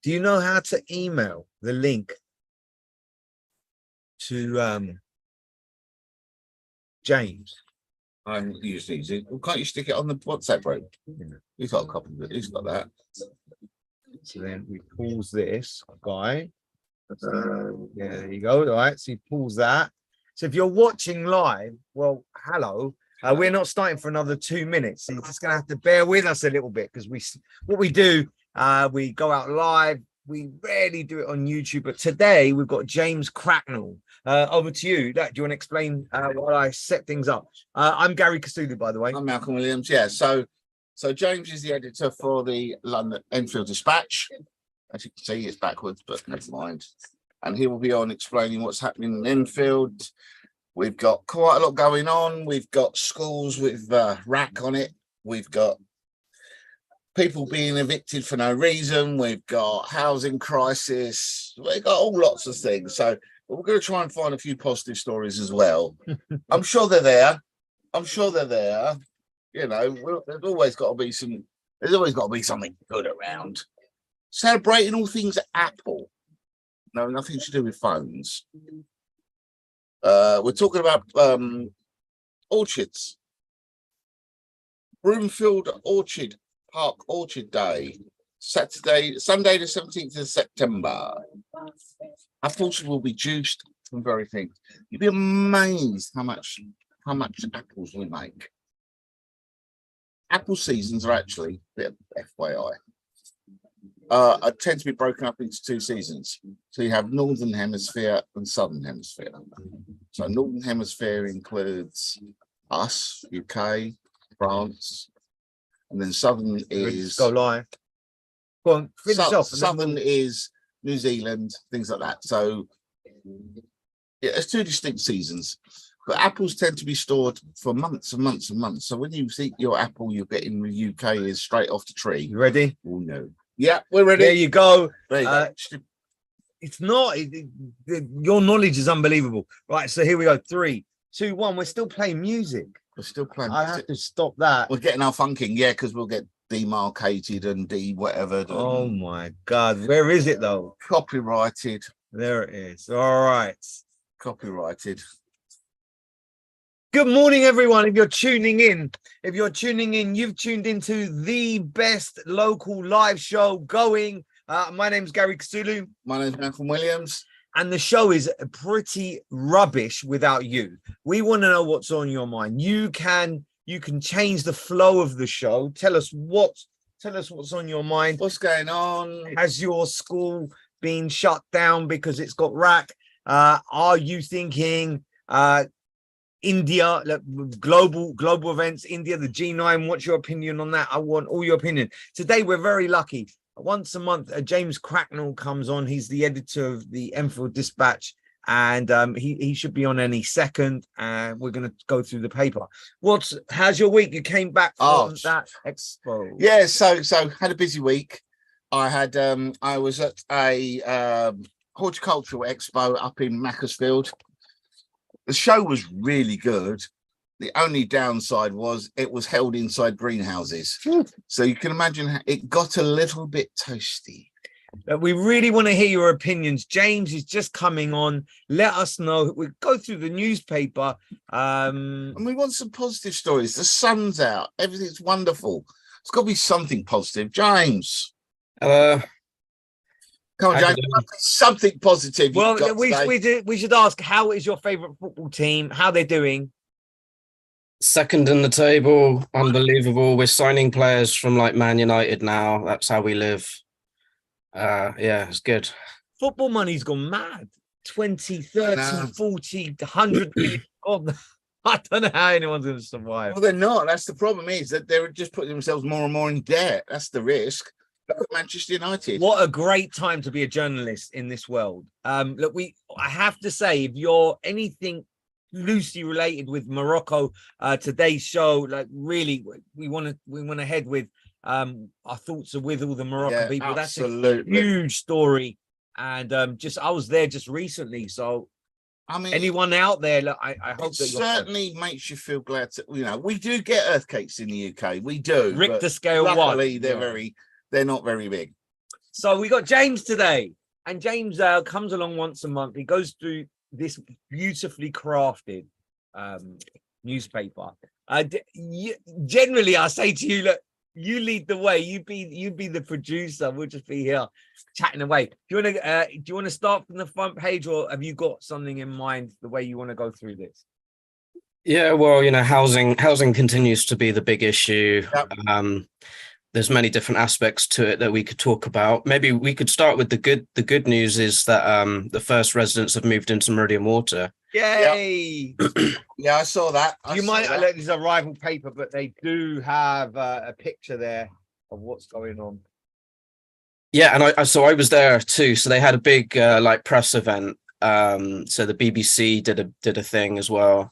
Do you know how to email the link to James? I'm usually easy. Well, can't you stick it on the WhatsApp, bro? He's got a copy of it. He's got that. So then we pause this guy. Yeah, there you go. All right, so he pulls that. So if you're watching live, well, hello. We're not starting for another 2 minutes. So you're just gonna have to bear with us a little bit because what we do, we go out live. We rarely do it on YouTube, but today we've got James Cracknell. Over to you. Do you want to explain while I set things up? I'm Gary Castulu, by the way. I'm Malcolm Williams. Yeah. So James is the editor for the London Enfield Dispatch. As you can see, it's backwards, but never mind. And he will be on explaining what's happening in Enfield. We've got quite a lot going on. We've got schools with rack on it. We've got people being evicted for no reason. We've got housing crisis. We've got all lots of things. So we're going to try and find a few positive stories as well. I'm sure they're there. You know, there's always got to be something good around. Celebrating all things Apple. No, nothing to do with phones. We're talking about orchards. Broomfield Orchard Park Orchard Day, Sunday the 17th of September. Apples will be juiced from very things. You'd be amazed how much apples we make. Apple seasons are actually, bit of FYI, tend to be broken up into 2 seasons. So you have Northern Hemisphere and Southern Hemisphere. So Northern Hemisphere includes us, UK, France, and then Southern is go live. Go on, finish off. Southern is New Zealand, things like that. So yeah, it's 2 distinct seasons. But apples tend to be stored for months and months and months. So when you think your apple you get in the UK is straight off the tree. You ready? Oh no. Yeah, we're ready. There you go. There you go. It's not. Your knowledge is unbelievable. Right, so here we go. 3, 2, 1. We're still playing music. We're still playing. I have to stop that. We're getting our funking, yeah, because we'll get demarcated and whatever. Oh my God, where is it though? Copyrighted. There it is. All right. Copyrighted. Good morning, everyone. If you're tuning in, you've tuned into the best local live show going. My name's Gary Castulu. My name's Malcolm Williams. And the show is pretty rubbish without you. We want to know what's on your mind. You can change the flow of the show. Tell us what's on your mind. What's going on? Has your school been shut down because it's got rack? Are you thinking India, global events, India, the G9? What's your opinion on that? I want all your opinion. Today, we're very lucky. Once a month, James Cracknell comes on. He's the editor of the Enfield Dispatch, and he should be on any second. And we're going to go through the paper. How's your week? You came back from that expo. Yeah, so had a busy week. I had I was at a horticultural expo up in Macclesfield. The show was really good. The only downside was it was held inside greenhouses. So you can imagine it got a little bit toasty. We really want to hear your opinions. James is just coming on. Let us know. We go through the newspaper. And we want some positive stories. The sun's out. Everything's wonderful. It's got to be something positive. James. Hello. Come on, James. Something positive. Well, we should ask, how is your favourite football team? How they're doing? Second in the table, unbelievable. We're signing players from like Man United now. That's how we live. Yeah, it's good. Football money's gone mad. 20, 30, 40, 100 million. I don't know how anyone's going to survive. Well, they're not. That's the problem, is that they're just putting themselves more and more in debt. That's the risk. Manchester United. What a great time to be a journalist in this world. Look, I have to say, if you're anything loosely related with Morocco, today's show, like really, we want to head with our thoughts are with all the Moroccan people. Absolutely. That's a huge story, and I was there just recently, so I mean, anyone out there, look, I hope that certainly makes you feel glad to, we do get earthquakes in the UK. We do. Richter scale luckily, 1. they're very they're not very big. So we got James today, and James comes along once a month. He goes through this beautifully crafted newspaper. Generally, I say to you, look, you lead the way. You be the producer. We'll just be here chatting away. Do you want to start from the front page, or have you got something in mind the way you want to go through this? Yeah, well, housing continues to be the big issue. Yep. There's many different aspects to it that we could talk about. Maybe we could start with the good news is that the first residents have moved into Meridian Water. Yay! Yeah, I saw that. You might look, this is a rival paper, but they do have a picture there of what's going on. Yeah, and I was there too. So they had a big like press event. So the BBC did a thing as well.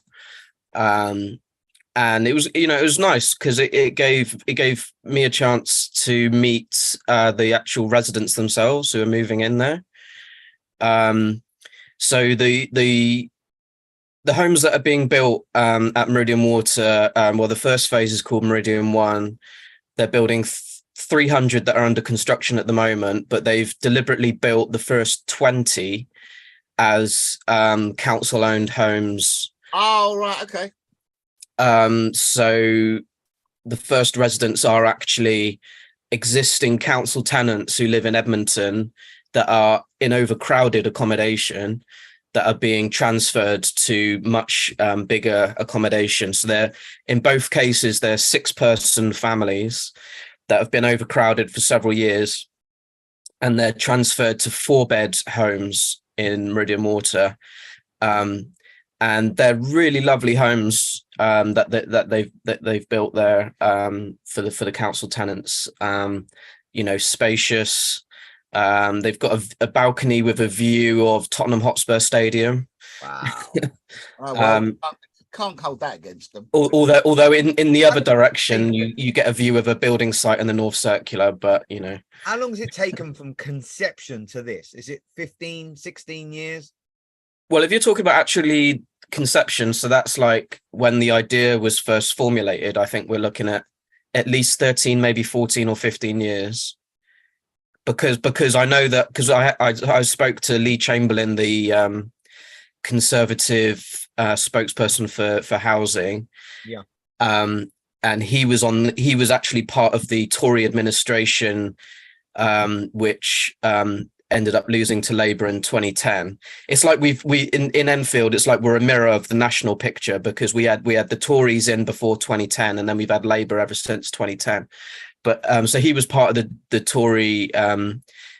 And it was nice because it gave me a chance to meet the actual residents themselves who are moving in there. So the homes that are being built at Meridian Water, well, the first phase is called Meridian 1. They're building 300 that are under construction at the moment, but they've deliberately built the first 20 as council-owned homes. Oh, right, okay. So the first residents are actually existing council tenants who live in Edmonton that are in overcrowded accommodation that are being transferred to much bigger accommodation. So they're, in both cases, they're 6-person families that have been overcrowded for several years, and they're transferred to 4-bed homes in Meridian Water. And they're really lovely homes that they've built there for the council tenants. Spacious. They've got a balcony with a view of Tottenham Hotspur Stadium. Wow. Oh, well, can't hold that against them. Although in the other direction, you get a view of a building site in the North Circular, but How long has it taken from conception to this? Is it 15, 16 years? Well, if you're talking about actually conception, so that's like when the idea was first formulated, I think we're looking at least 13, maybe 14 or 15 years. Because I know that, because I spoke to Lee Chamberlain, the Conservative spokesperson for housing. Yeah. And he was actually part of the Tory administration, which ended up losing to Labour in 2010. It's like in Enfield, it's like we're a mirror of the national picture, because we had the Tories in before 2010, and then we've had Labour ever since 2010. But so he was part of the Tory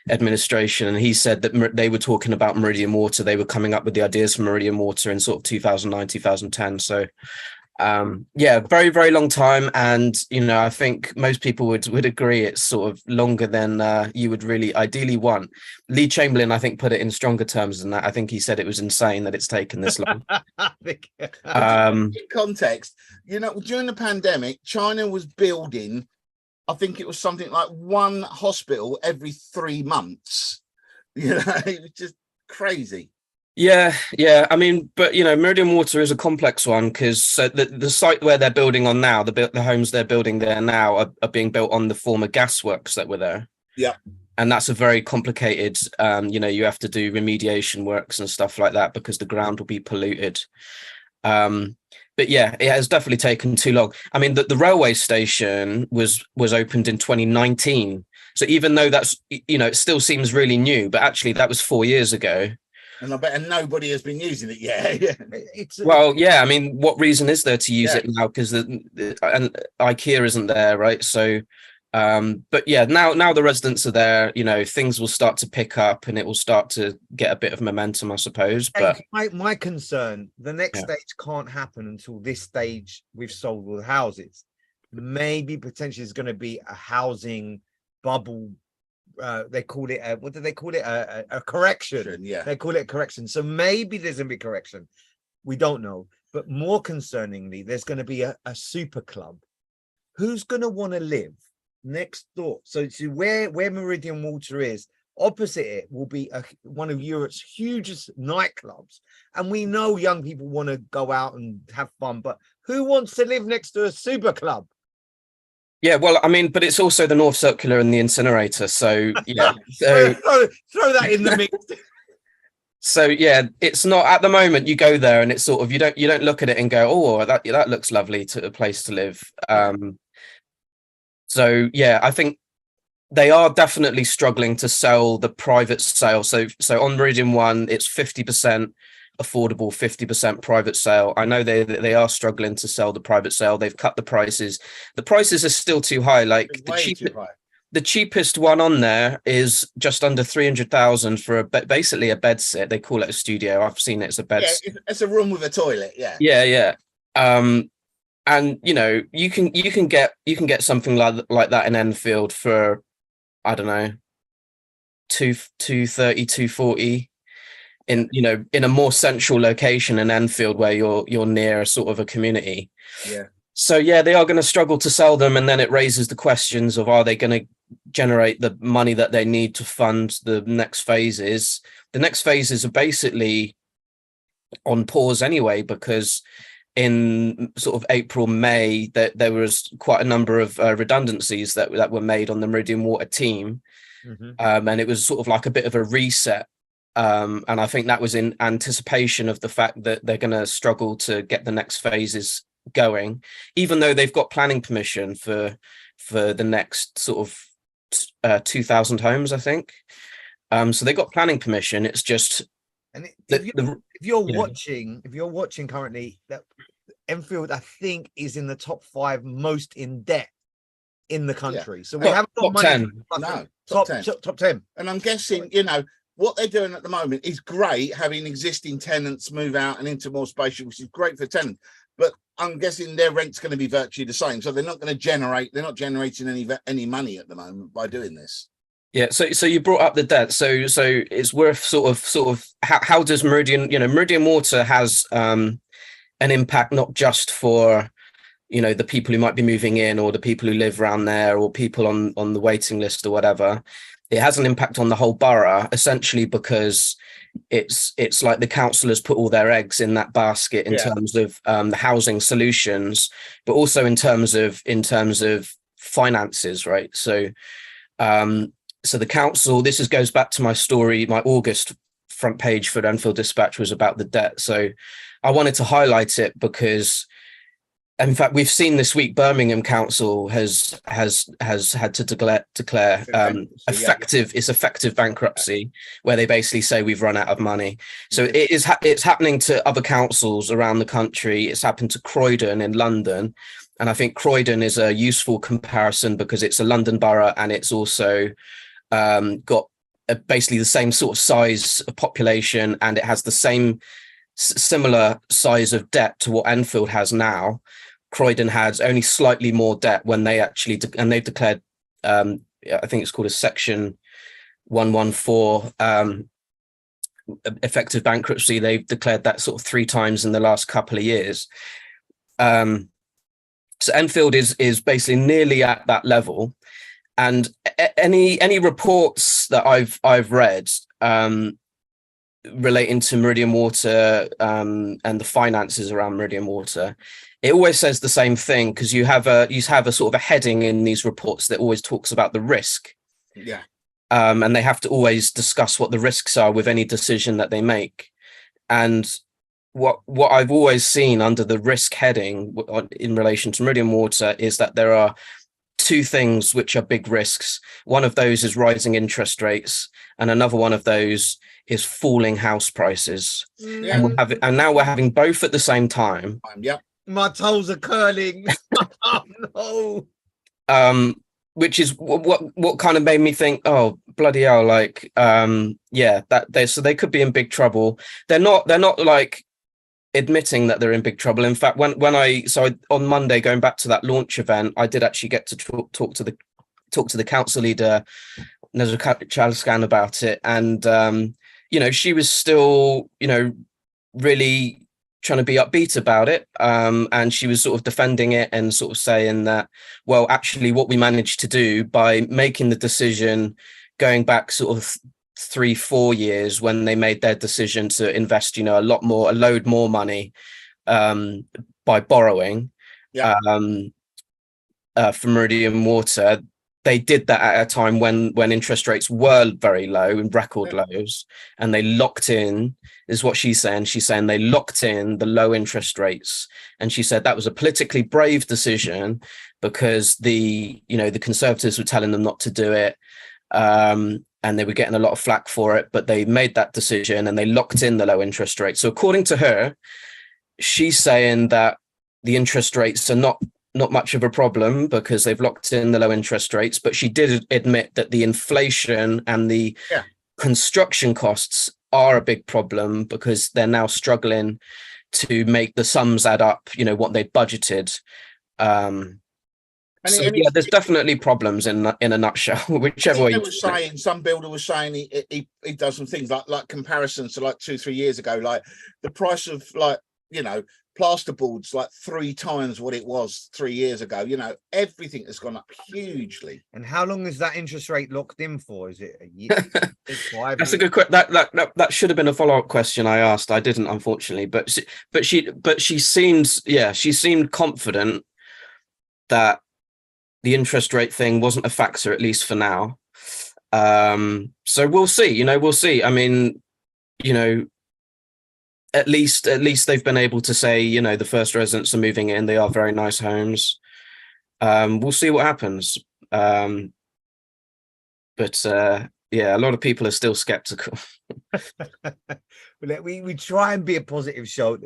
administration, and he said that they were talking about Meridian Water. They were coming up with the ideas for Meridian Water in sort of 2009, 2010. So very, very long time. And, I think most people would agree it's sort of longer than you would really ideally want. Lee Chamberlain, I think, put it in stronger terms than that. I think he said it was insane that it's taken this long. In context, during the pandemic, China was building, I think it was something like 1 hospital every 3 months. It was just crazy. Yeah. I mean, but Meridian Water is a complex one, because the site where they're building on now, the homes they're building there now are being built on the former gasworks that were there. Yeah. And that's a very complicated, you have to do remediation works and stuff like that, because the ground will be polluted. But yeah, it has definitely taken too long. I mean, the railway station was opened in 2019. So even though that's, it still seems really new, but actually that was 4 years ago. And I bet nobody has been using it yet. Well, yeah. I mean, what reason is there to use it now? Because and IKEA isn't there, right? So, but yeah, now the residents are there. Things will start to pick up, and it will start to get a bit of momentum, I suppose. But my concern, the next stage can't happen until this stage we've sold all the houses. Maybe potentially is going to be a housing bubble. They call it what do they call it, a correction? Yeah, they call it a correction. So maybe there's gonna be a correction, we don't know. But more concerningly, there's going to be a super club. Who's going to want to live next door? So to where Meridian Water is, opposite it will be one of Europe's hugest nightclubs, and we know young people want to go out and have fun, but who wants to live next to a super club? Yeah, well, I mean, but it's also the North Circular and the incinerator. So yeah, Throw that in the mix. so yeah, it's not at the moment. You go there and it's sort of you don't look at it and go, oh, that looks lovely to a place to live. So yeah, I think they are definitely struggling to sell the private sale. So on Meridian One, it's 50% affordable, 50% private sale. I know they are struggling to sell the private sale. They've cut the prices. The prices are still too high. Like the cheapest one on there is just under 300,000 for basically a bed sit. They call it a studio. I've seen it as a bed. Yeah, it's a room with a toilet. Yeah. Yeah. And you know, you can get something like that in Enfield for, I don't know, 230, 240 in, you know, in a more central location in Enfield where you're near a sort of a community. Yeah. So yeah, they are going to struggle to sell them, and then it raises the questions of, are they going to generate the money that they need to fund the next phases? The next phases are basically on pause anyway, because in sort of April, May, that there was quite a number of redundancies that were made on the Meridian Water team. And it was sort of like a bit of a reset. And I think that was in anticipation of the fact that they're going to struggle to get the next phases going, even though they've got planning permission for the next sort of 2,000 homes, I think. So they got planning permission. It's just, and if you're watching currently, that Enfield, I think, is in the top 5 most in debt in the country. So we haven't got money. 10. No, top 10. And I'm guessing, you know, what they're doing at the moment is great, having existing tenants move out and into more space, which is great for tenants. But I'm guessing their rent's going to be virtually the same. So they're not generating any money at the moment by doing this. Yeah, so you brought up the debt, so it's worth sort of how does Meridian, you know, Meridian Water has an impact not just for, you know, the people who might be moving in or the people who live around there or people on the waiting list or whatever. It has an impact on the whole borough, essentially because it's like the councillors put all their eggs in that basket in terms of the housing solutions, but also in terms of finances, right? So so the council, goes back to my story, my August front page for Enfield Dispatch was about the debt. So I wanted to highlight it because, in fact, we've seen this week Birmingham Council has had to declare effective bankruptcy, where they basically say we've run out of money. So it's happening to other councils around the country. It's happened to Croydon in London, and I think Croydon is a useful comparison because it's a London borough and it's also got basically the same sort of size of population, and it has the same similar size of debt to what Enfield has now. Croydon has only slightly more debt when they actually and they've declared I think it's called a section 114 effective bankruptcy. They've declared that sort of 3 times in the last couple of years. So Enfield is basically nearly at that level. And any reports that I've read relating to Meridian Water and the finances around Meridian Water, it always says the same thing, because you have a sort of a heading in these reports that always talks about the risk. Yeah. And they have to always discuss what the risks are with any decision that they make. And what I've always seen under the risk heading in relation to Meridian Water is that there are 2 things which are big risks. One of those is rising interest rates, and another one of those is falling house prices. Yeah. And now we're having both at the same time. Yep. My toes are curling. Oh no. Which is what kind of made me think, oh bloody hell, like so they could be in big trouble. They're not like admitting that they're in big trouble. In fact, when I on Monday, going back to that launch event, I did actually get to talk to the council leader, Nezra Chaliskan, about it, and you know, she was still, you know, really trying to be upbeat about it, and she was sort of defending it and sort of saying that, well, actually what we managed to do by making the decision going back sort of 3-4 years, when they made their decision to invest, you know, a load more money by borrowing, for Meridian Water, they did that at a time when interest rates were very low and record lows, and they locked in, is what she's saying. She's saying they locked in the low interest rates, and she said that was a politically brave decision because the Conservatives were telling them not to do it, and they were getting a lot of flack for it, but they made that decision and they locked in the low interest rates. So according to her, she's saying that the interest rates are not much of a problem because they've locked in the low interest rates, but she did admit that the inflation and the construction costs are a big problem because they're now struggling to make the sums add up, what they budgeted. There's definitely problems in a nutshell, whichever way. Some builder was saying he does some things like comparisons to like 2-3 years ago, like the price of plasterboards like 3 times what it was 3 years ago. Everything has gone up hugely. And how long is that interest rate locked in for? Is it a year? That's a good question. That should have been a follow-up question I asked. I didn't, unfortunately, but she seemed confident that the interest rate thing wasn't a factor, at least for now. So we'll see. We'll see. I mean, at least they've been able to say, the first residents are moving in. They are very nice homes. We'll see what happens. A lot of people are still skeptical. we try and be a positive show.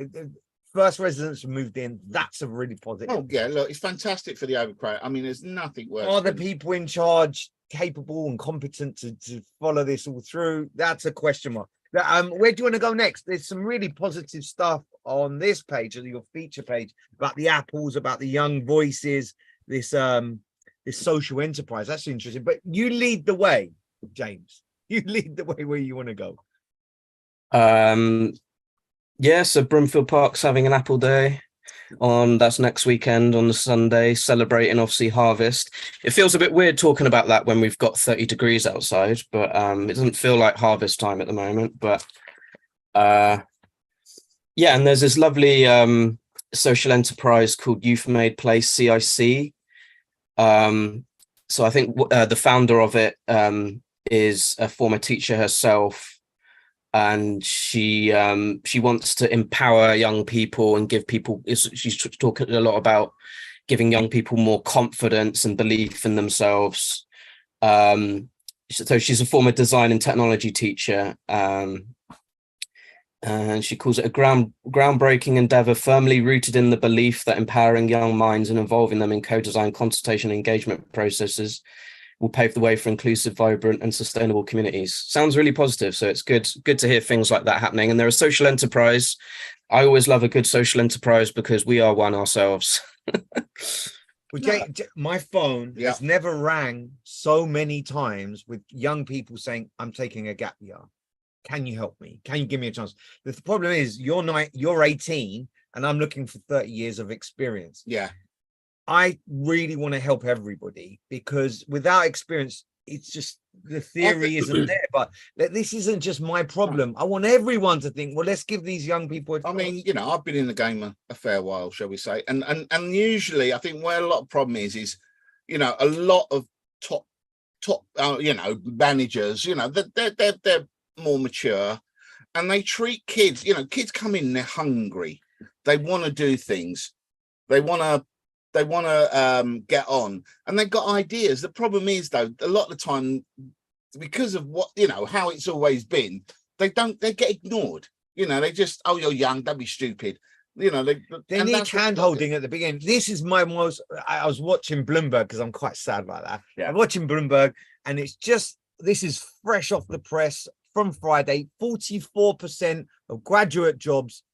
First residents moved in. That's a really positive. Oh yeah, look, it's fantastic for the overcrowd. I mean, there's nothing worse. Are the people in charge capable and competent to follow this all through? That's a question mark. Where do you want to go next? There's some really positive stuff on this page, or your feature page, about the apples, about the young voices, this social enterprise. That's interesting. But you lead the way, James. You lead the way where you want to go. So Broomfield Park's having an apple day that's next weekend on the Sunday, celebrating obviously harvest. It feels a bit weird talking about that when we've got 30 degrees outside, but it doesn't feel like harvest time at the moment. But and there's this lovely social enterprise called Youth Made Place, CIC. So I think the founder of it is a former teacher herself, and she wants to empower young people and give people. She's talking a lot about giving young people more confidence and belief in themselves. So she's a former design and technology teacher, and she calls it a groundbreaking endeavor firmly rooted in the belief that empowering young minds and involving them in co-design, consultation, and engagement processes will pave the way for inclusive, vibrant, and sustainable communities. Sounds really positive. So it's good to hear things like that happening. And they're a social enterprise. I always love a good social enterprise because we are one ourselves. My phone has never rang so many times with young people saying, I'm taking a gap year. Can you help me? Can you give me a chance? The problem is you're 18 and I'm looking for 30 years of experience. Yeah. I really want to help everybody because without experience, it's just the theory isn't there. But this isn't just my problem. I want everyone to think, well, let's give these young people a chance. I mean, I've been in the game a fair while, shall we say, and usually I think where a lot of problem is a lot of top managers, they're more mature, and they treat kids. Kids come in, they're hungry, they want to do things, they want to get on, and they've got ideas. The problem is, though, a lot of the time, because of how it's always been, they get ignored. They just, oh, you're young, don't be stupid. They need hand holding at the beginning. This is I was watching Bloomberg because I'm quite sad about that. Yeah. I'm watching Bloomberg, and it's just, this is fresh off the press from Friday. 44% of graduate jobs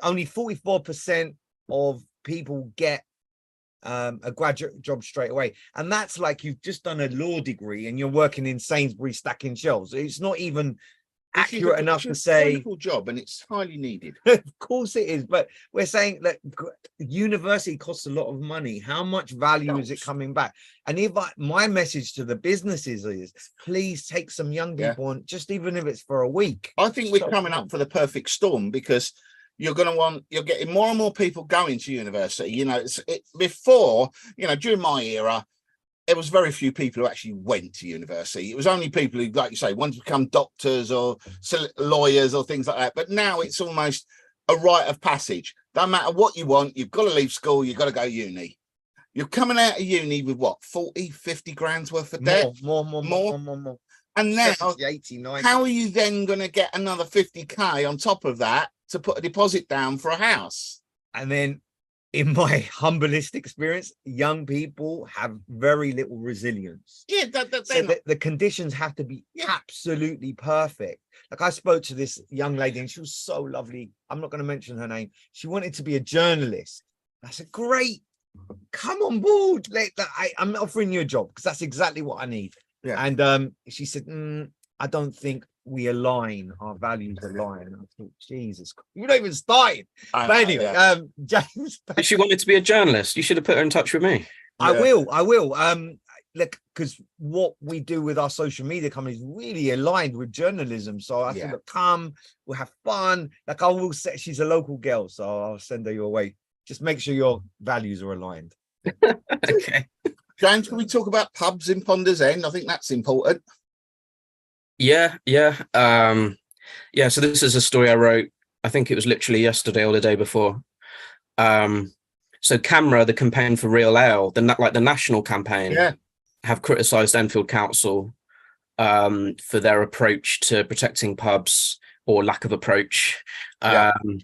only 44% of people get a graduate job straight away, and that's like you've just done a law degree and you're working in Sainsbury's stacking shelves. It's not even accurate enough to say wonderful job, and it's highly needed. Of course it is, but we're saying that university costs a lot of money. How much value is it coming back? And my message to the businesses is, please take some young people on, just even if it's for a week. I think we're coming up for the perfect storm because you're getting more and more people going to university. You know, before, you know, during my era, there was very few people who actually went to university. It was only people who, like you say, wanted to become doctors or lawyers or things like that. But now it's almost a rite of passage. No matter what you want, you've got to leave school, you've got to go uni. You're coming out of uni with what, 40, 50 grand's worth of debt? More. And now, 70, 80, 90. how are you then going to get another 50K on top of that to put a deposit down for a house? And then, in my humblest experience, young people have very little resilience. Yeah, So the conditions have to be absolutely perfect. Like, I spoke to this young lady and she was so lovely. I'm not going to mention her name. She wanted to be a journalist. I said, great, come on board. I'm offering you a job because that's exactly what I need. Yeah. And she said, I don't think we align, our values align. And I thought, Jesus, you don't even started. But anyway, James, If she wanted to be a journalist, you should have put her in touch with me. I will. Look, because what we do with our social media company is really aligned with journalism. So I think, look, come, we'll have fun. Like, I will say, she's a local girl, so I'll send her your way. Just make sure your values are aligned. Okay. James, can we talk about pubs in Ponders End? I think that's important. Yeah. So this is a story I wrote, I think it was literally yesterday or the day before. So CAMRA, the Campaign for Real Ale, the national campaign, have criticised Enfield Council for their approach to protecting pubs, or lack of approach. I mean,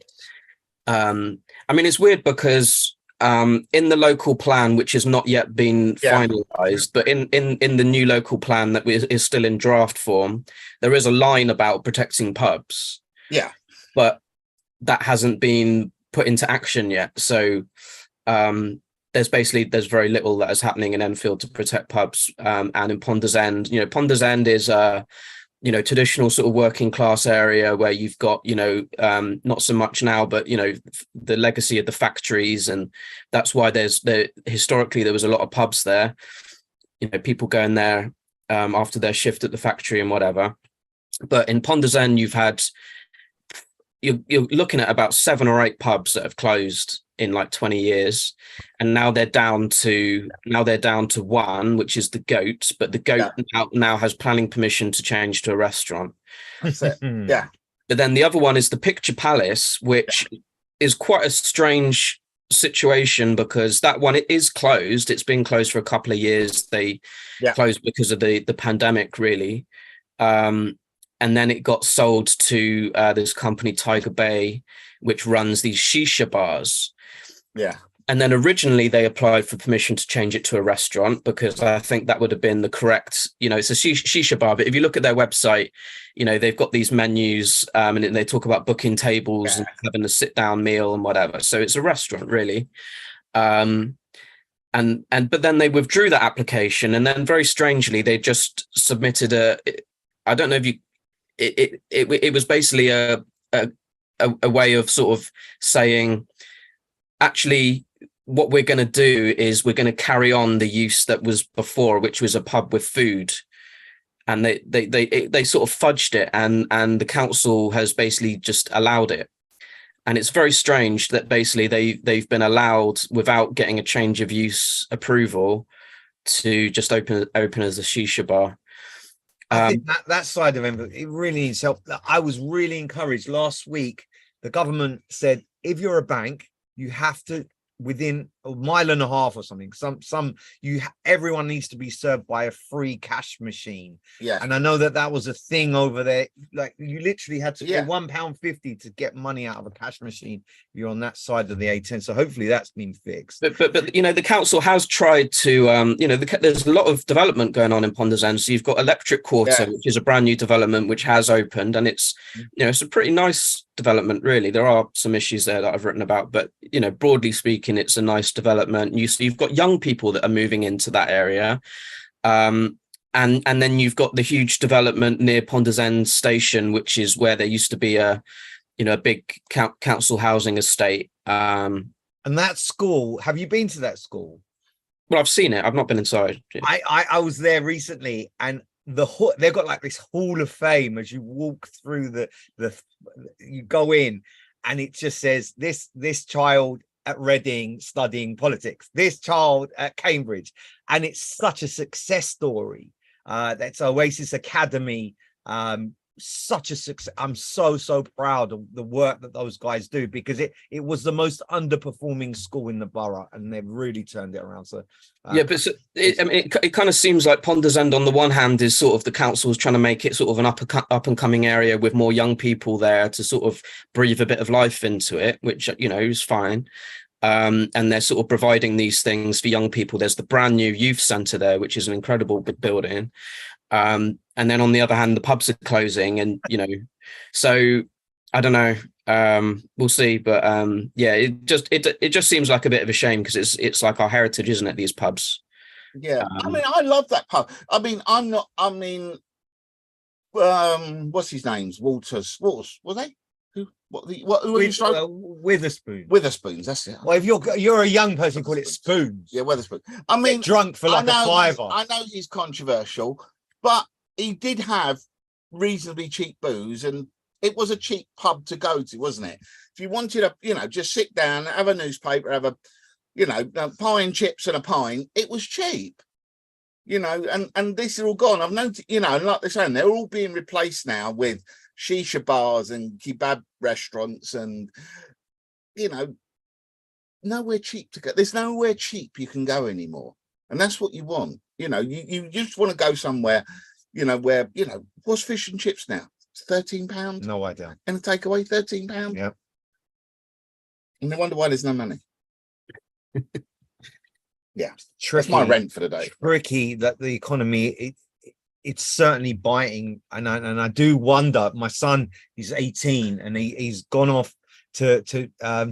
it's weird because in the local plan, which has not yet been finalised, but in the new local plan that is still in draft form, there is a line about protecting pubs. Yeah. But that hasn't been put into action yet. So there's very little that is happening in Enfield to protect pubs. And in Ponders End, Ponders End is traditional sort of working class area where you've got, not so much now, but, the legacy of the factories. And that's why historically there was a lot of pubs there, people going there after their shift at the factory and whatever. But in Ponders End, you're looking at about 7 or 8 pubs that have closed in like 20 years, and now they're down to one, which is the Goat, but the Goat now has planning permission to change to a restaurant. That's it. Yeah. But then the other one is the Picture Palace, which is quite a strange situation because that one, it is closed. It's been closed for a couple of years. They closed because of the pandemic, really. And then it got sold to this company, Tiger Bay, which runs these shisha bars. Yeah. And then originally they applied for permission to change it to a restaurant because I think that would have been the correct, it's a shisha bar. But if you look at their website, they've got these menus and they talk about booking tables and having a sit down meal and whatever. So it's a restaurant, really. But then they withdrew that application. And then very strangely, they just submitted I don't know if you, it was basically a way of sort of saying, actually, what we're going to do is we're going to carry on the use that was before, which was a pub with food. And they sort of fudged it, and the council has basically just allowed it. And it's very strange that basically they've been allowed without getting a change of use approval to just open as a shisha bar. I think that side of it really needs help. I was really encouraged last week. The government said, if you're a bank, you have to, within a mile and a half or something, everyone needs to be served by a free cash machine. Yeah. And I know that was a thing over there. Like, you literally had to pay £1.50 to get money out of a cash machine. You're on that side of the A10. So hopefully that's been fixed. But the council has tried to, there's a lot of development going on in Ponders End. So you've got Electric Quarter, which is a brand new development, which has opened, and it's, it's a pretty nice development, really. There are some issues there that I've written about, but, broadly speaking, it's a nice development. You've got young people that are moving into that area. And then you've got the huge development near Ponders End Station, which is where there used to be a big council housing estate. And that school, have you been to that school? Well, I've seen it. I've not been inside. I was there recently, and they've got like this hall of fame as you walk through you go in, and it just says this child at Reading studying politics, this child at Cambridge, and it's such a success story. That's Oasis Academy. Such a success. I'm so proud of the work that those guys do, because it was the most underperforming school in the borough, and they've really turned it around. So yeah, but it kind of seems like Ponders End on the one hand is sort of the council's trying to make it sort of an up and coming area with more young people there to sort of breathe a bit of life into it, which, you know, is fine. And they're sort of providing these things for young people. There's the brand new youth centre there, which is an incredible building. And then on the other hand, the pubs are closing, and, you know, so I don't know. We'll see. But yeah, it just seems like a bit of a shame, because it's like our heritage, isn't it? These pubs. Yeah, I mean, I love that pub. I mean, what's his name's Walters? Was they? Who are you trying? Witherspoons. Witherspoons, that's it. Well, if you're a young person, call it spoons. Yeah, Witherspoon. I mean, get drunk for like a fiver. I know he's controversial, but he did have reasonably cheap booze, and it was a cheap pub to go to, wasn't it? If you wanted a, you know, just sit down, have a newspaper, have a, you know, pie and chips and a pint, it was cheap. You know, and this is all gone. I've noticed, you know, and like they're saying, they're all being replaced now with shisha bars and kebab restaurants, and, you know, nowhere cheap to go. There's nowhere cheap you can go anymore, and that's what you want. You know, you just want to go somewhere, you know, where, you know, what's fish and chips now? It's £13. No idea. And a takeaway, £13. Yeah. And they wonder why there's no money. Yeah, Tricky, that's my rent for the day. Tricky that the economy, it's certainly biting, and I do wonder. My son, he's 18, and he's gone off to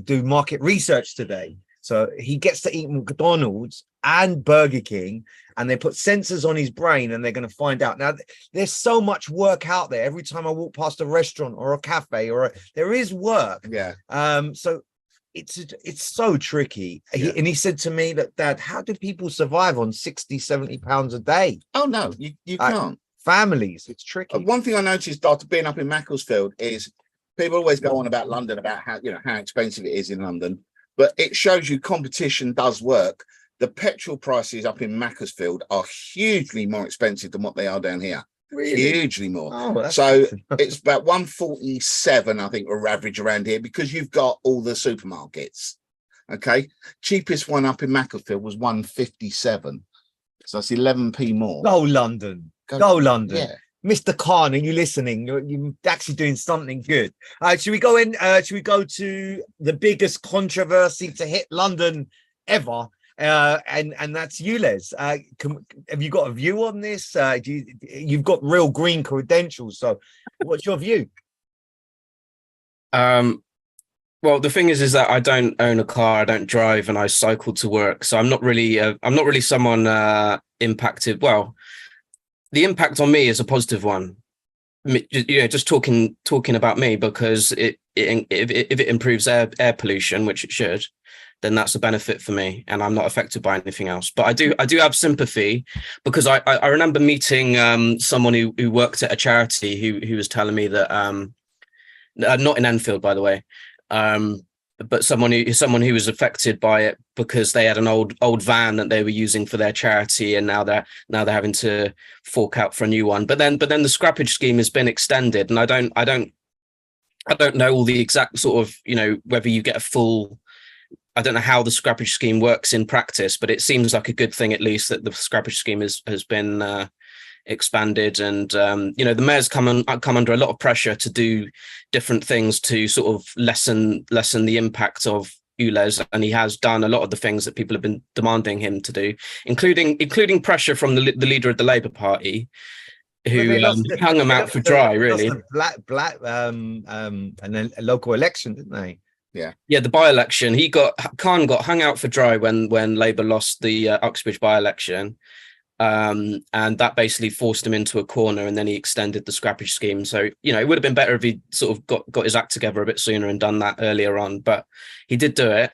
do market research today. So he gets to eat McDonald's and Burger King, and they put sensors on his brain, and they're going to find out. Now, there's so much work out there. Every time I walk past a restaurant or a cafe there is work. Yeah. So it's so tricky. Yeah. And he said to me that, Dad, how do people survive on 60-70 pounds a day? Oh no, you can't. Families, it's tricky. One thing I noticed after being up in Macclesfield is people always go on about London, about how, you know, how expensive it is in London, but it shows you competition does work. The petrol prices up in Macclesfield are hugely more expensive than what they are down here. Really? Hugely more. Oh, so it's about 147, I think, we're average around here, because you've got all the supermarkets. Okay, cheapest one up in Macclesfield was 157, so that's 11p more. Go London. Go London. Yeah. Mr. Khan, are you listening? You're actually doing something good. Should we go in? Should we go to the biggest controversy to hit London ever? And that's ULEZ. Have you got a view on this? You've got real green credentials, so what's your view? Well, the thing is that I don't own a car, I don't drive, and I cycle to work, so I'm not really someone impacted. Well, the impact on me is a positive one. You know, just talking about me, because if it improves air pollution, which it should, then that's a benefit for me, and I'm not affected by anything else. But I do have sympathy, because I remember meeting someone who worked at a charity who was telling me that not in Enfield, by the way, but someone who was affected by it because they had an old van that they were using for their charity, and now they're having to fork out for a new one. But then the scrappage scheme has been extended, and I don't know all the exact sort of, you know, whether you get a full. I don't know how the scrappage scheme works in practice, but it seems like a good thing, at least, that the scrappage scheme has been expanded. And you know, the mayor's come under a lot of pressure to do different things to sort of lessen the impact of ULEZ, and he has done a lot of the things that people have been demanding him to do, including pressure from the leader of the Labour Party, who hung him out for dry, really. Black and then a local election, didn't they? Yeah, the by-election. Khan got hung out for dry when Labour lost the Uxbridge by-election, and that basically forced him into a corner, and then he extended the scrappage scheme. So, you know, it would have been better if he sort of got his act together a bit sooner and done that earlier on, but he did do it.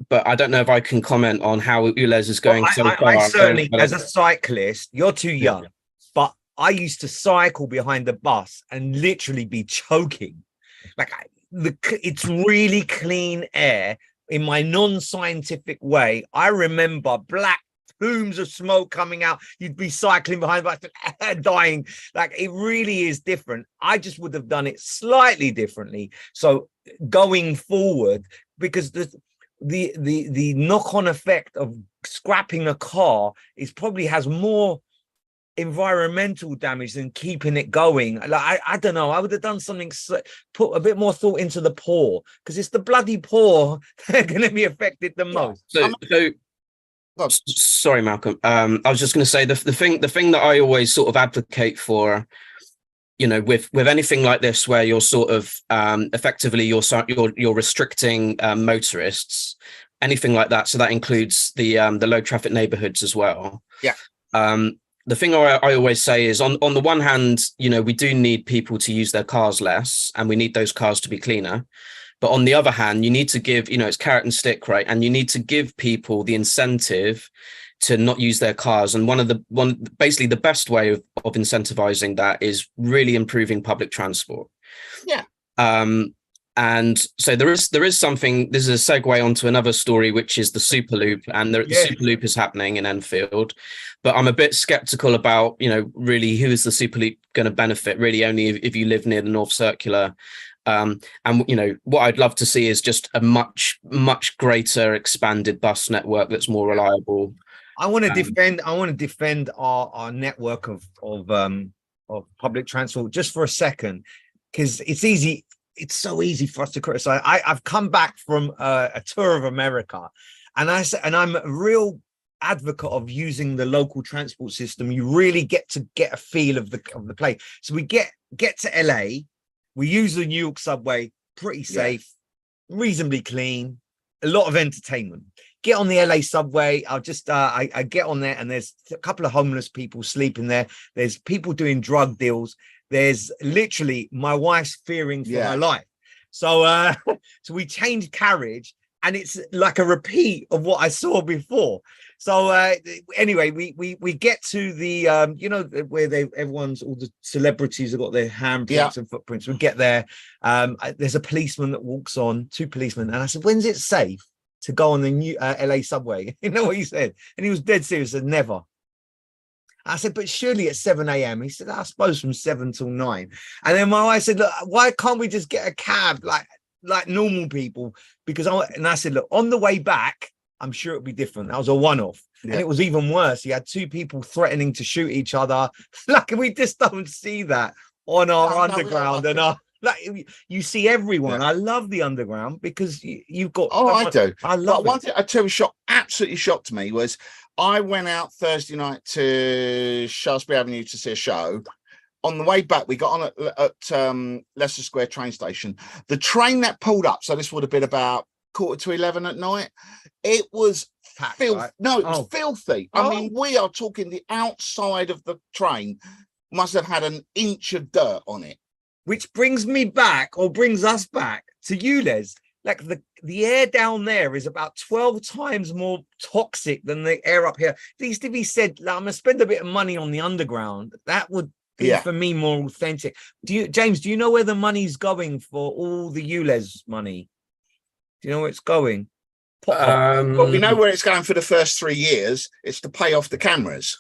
But I don't know if I can comment on how ULEZ is going so far. I certainly, as a cyclist, you're too young, but I used to cycle behind the bus and literally be choking. Like it's really clean air in my non-scientific way. I remember black plumes of smoke coming out. You'd be cycling behind the bus, dying. Like it really is different. I just would have done it slightly differently. So going forward, because the knock-on effect of scrapping a car is probably has more environmental damage than keeping it going. Like I don't know, I would have done something, put a bit more thought into the poor, because it's the bloody poor that are going to be affected the most. Sorry, Malcolm. I was just going to say the thing that I always sort of advocate for, you know, with anything like this, where you're sort of effectively you're restricting motorists, anything like that. So that includes the low traffic neighborhoods as well. Yeah. The thing I always say is, on the one hand, you know, we do need people to use their cars less, and we need those cars to be cleaner. But on the other hand, you need to give, you know, it's carrot and stick, right? And you need to give people the incentive to not use their cars. And basically the best way of incentivizing that is really improving public transport. Yeah. And so there is something, this is a segue onto another story, which is the Superloop, and the Superloop is happening in Enfield, but I'm a bit skeptical about, you know, really who is the Superloop going to benefit, really only if you live near the North Circular. And, you know, what I'd love to see is just a much greater expanded bus network that's more reliable. I want to defend our network of public transport just for a second, because it's easy. It's so easy for us to criticize. I've come back from a tour of America, and I'm a real advocate of using the local transport system. You really get a feel of the place. So we get to LA, we use the New York subway, pretty safe, reasonably clean, a lot of entertainment. Get on the LA subway. I'll just I get on there, and there's a couple of homeless people sleeping there. There's people doing drug deals. There's literally my wife's fearing for her life. So so we changed carriage, and it's like a repeat of what I saw before. So anyway, we get to the you know, where all the celebrities have got their handprints and footprints. We get there. There's a policeman that walks on, two policemen, and I said, when's it safe to go on the new LA subway? You know what he said? And he was dead serious. He said, never. I said, but surely at 7 a.m. He said, I suppose from 7 till 9. And then my wife said, look, why can't we just get a cab like normal people? Because I said, look, on the way back, I'm sure it'll be different. That was a one-off. And it was even worse. You had two people threatening to shoot each other. Like, we just don't see that on our underground. And like, you see everyone. I love the underground because you've got. Oh, I do. I love it. One thing I tell you, absolutely shocked me was I went out Thursday night to Shaftesbury Avenue to see a show. On the way back, we got on at Leicester Square train station. The train that pulled up, so this would have been about 10:45 at night. It was filthy. Right? No, it was filthy. I mean, we are talking the outside of the train must have had an inch of dirt on it. Which brings us back to you, Les. Like the air down there is about 12 times more toxic than the air up here. It needs to be said, like, I'm gonna spend a bit of money on the underground. That would be for me more authentic. James, do you know where the money's going for all the ULEZ money? Do you know where it's going? Well, we know where it's going for the first 3 years. It's to pay off the cameras.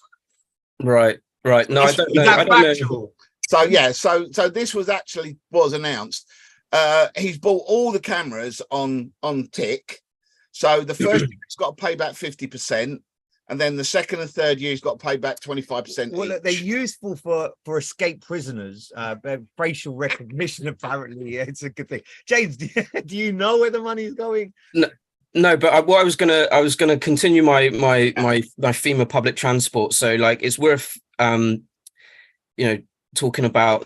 Right. No, I don't know. I don't know. So yeah, so this was announced. He's bought all the cameras on tick. So the first year he's got to pay back 50%, and then the second and third year he's got to pay back 25%. Well, look, they're useful for escaped prisoners. Facial recognition, apparently, it's a good thing. James, do you know where the money is going? No, but what I was gonna continue my theme of public transport. So, like, it's worth talking about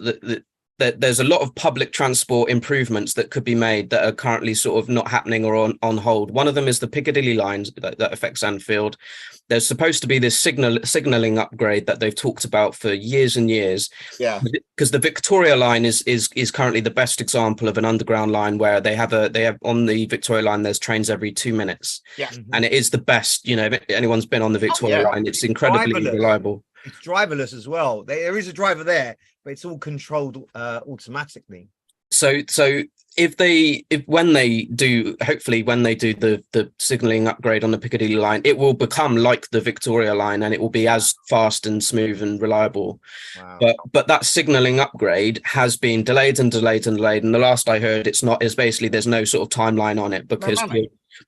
that there's a lot of public transport improvements that could be made that are currently sort of not happening or on hold. One of them is the Piccadilly line that affects Anfield. There's supposed to be this signaling upgrade that they've talked about for years and years. Yeah. Because the Victoria line is currently the best example of an underground line where they have on the Victoria line, there's trains every 2 minutes. Yeah. And it is the best, if anyone's been on the Victoria line, it's incredibly reliable. It's driverless as well. There is a driver there, but it's all controlled automatically. So when they do the signaling upgrade on the Piccadilly line, it will become like the Victoria line, and it will be as fast and smooth and reliable. Wow. But that signaling upgrade has been delayed and delayed and delayed. And the last I heard, it's basically there's no sort of timeline on it because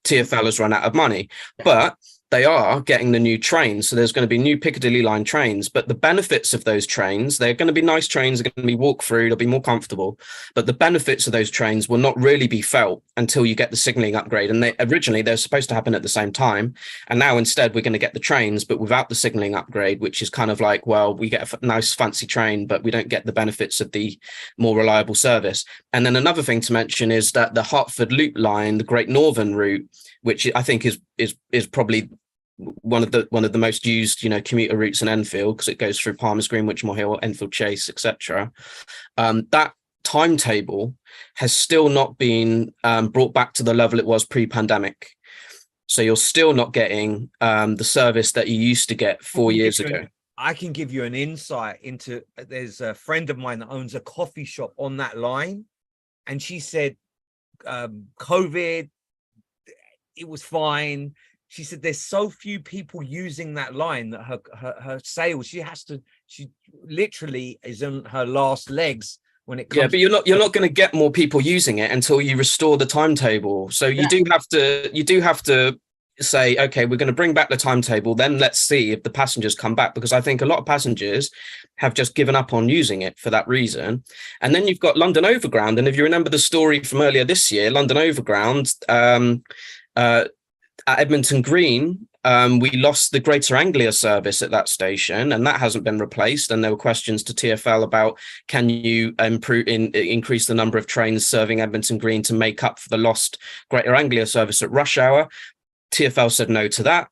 TfL has run out of money. But they are getting the new trains. So there's going to be new Piccadilly line trains, but the benefits of those trains, they're going to be nice trains, they're going to be walk through, they'll be more comfortable. But the benefits of those trains will not really be felt until you get the signaling upgrade. And originally they're supposed to happen at the same time. And now instead we're going to get the trains, but without the signaling upgrade, which is kind of like, well, we get a nice fancy train, but we don't get the benefits of the more reliable service. And then another thing to mention is that the Hertford Loop line, the Great Northern route, which I think is probably one of the most used, commuter routes in Enfield, because it goes through Palmer's Green, Winchmore Hill, Enfield Chase, etc. That timetable has still not been brought back to the level it was pre-pandemic. So you're still not getting the service that you used to get 4 years ago. I can give you an insight into. There's a friend of mine that owns a coffee shop on that line, and she said, COVID, it was fine. She said there's so few people using that line that her sales, she literally is on her last legs when it comes. Yeah, but you're not going to get more people using it until you restore the timetable. So you do have to say, okay, we're going to bring back the timetable, then let's see if the passengers come back, because I think a lot of passengers have just given up on using it for that reason. And then you've got London Overground, and if you remember the story from earlier this year, London Overground, at Edmonton Green, we lost the Greater Anglia service at that station, and that hasn't been replaced. And there were questions to TfL about, can you increase the number of trains serving Edmonton Green to make up for the lost Greater Anglia service at rush hour? TfL said no to that.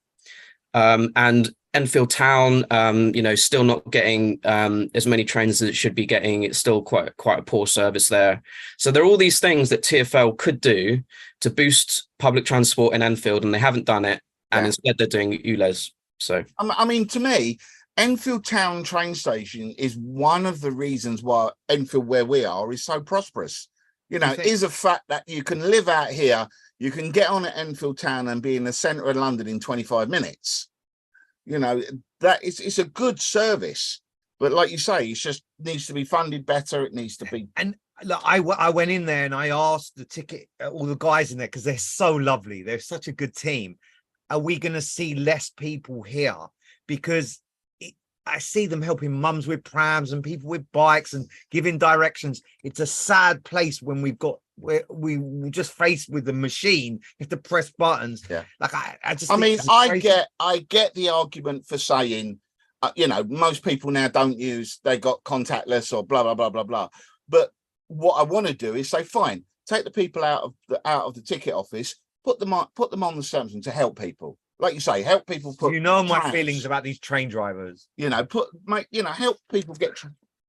And Enfield Town, still not getting as many trains as it should be getting. It's still quite a poor service there. So there are all these things that TfL could do to boost public transport in Enfield, and they haven't done it. And instead they're doing ULEZ. So I mean, to me, Enfield Town train station is one of the reasons why Enfield, where we are, is so prosperous. Is a fact that you can live out here, you can get on at Enfield Town and be in the centre of London in 25 minutes. That it's a good service, but like you say, it just needs to be funded better. It needs to be. And look, I went in there and I asked the ticket, all the guys in there, because they're so lovely. They're such a good team. Are we going to see less people here? Because I see them helping mums with prams and people with bikes and giving directions. It's a sad place when we just faced with the machine. You have to press buttons. Yeah. Like I get the argument for saying, most people now don't use, they got contactless or blah, blah, blah, blah, blah. But what I want to do is say, fine, take the people out of the ticket office, put them on the system to help people. Like you say, help people put. My feelings about these train drivers. Help people get.